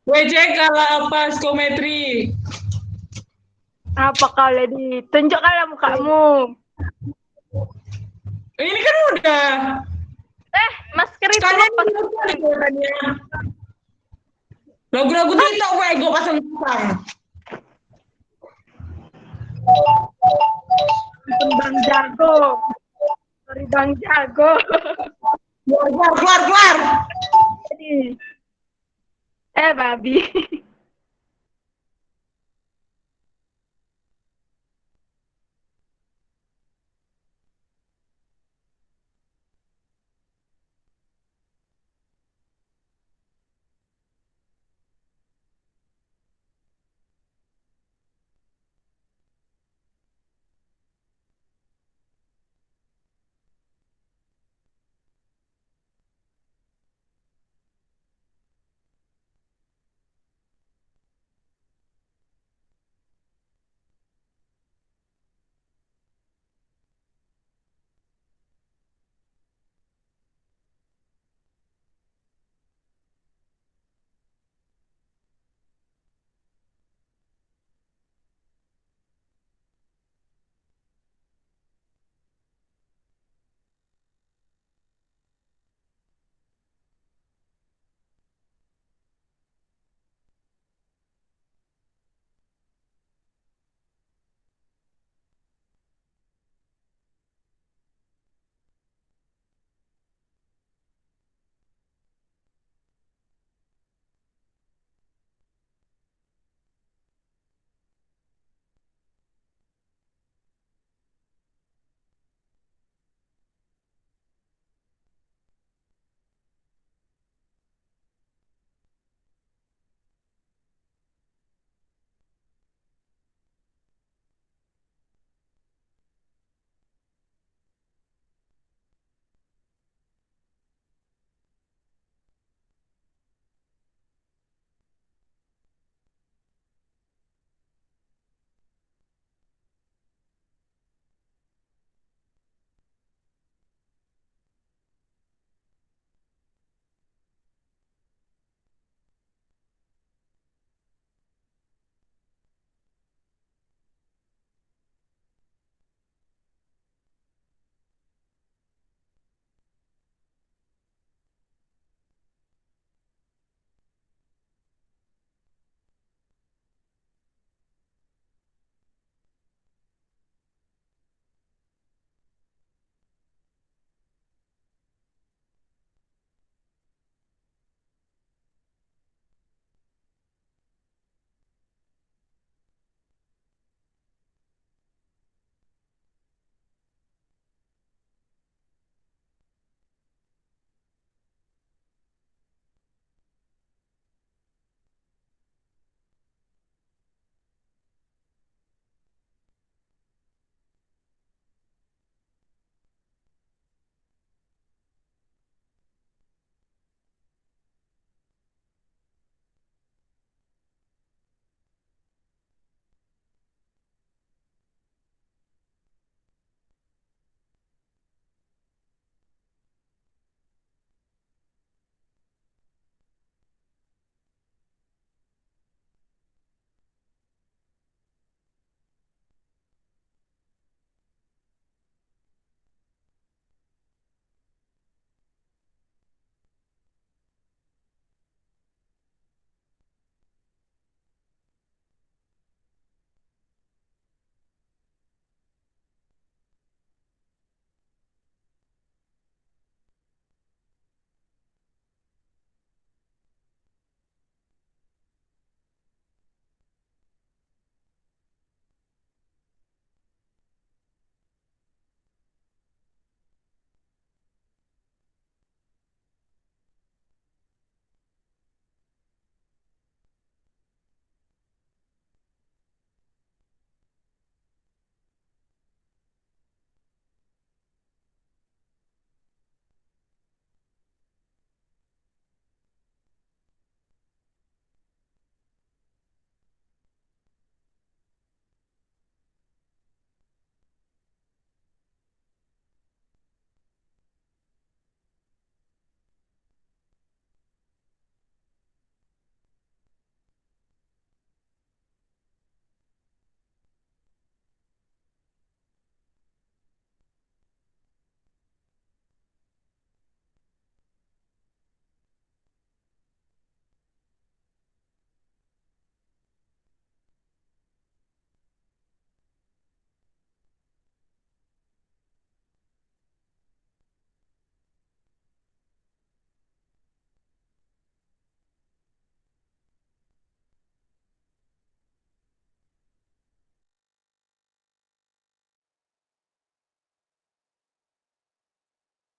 WC kalah apa psikometri? Apa kali ditunjuk kali mukamu? Ini kan udah. Masker itu Kalian lepas. Lagu-lagu TikTok gue pasang-pasang. Bang Jago. Sorry Bang Jago. Keluar. Babi.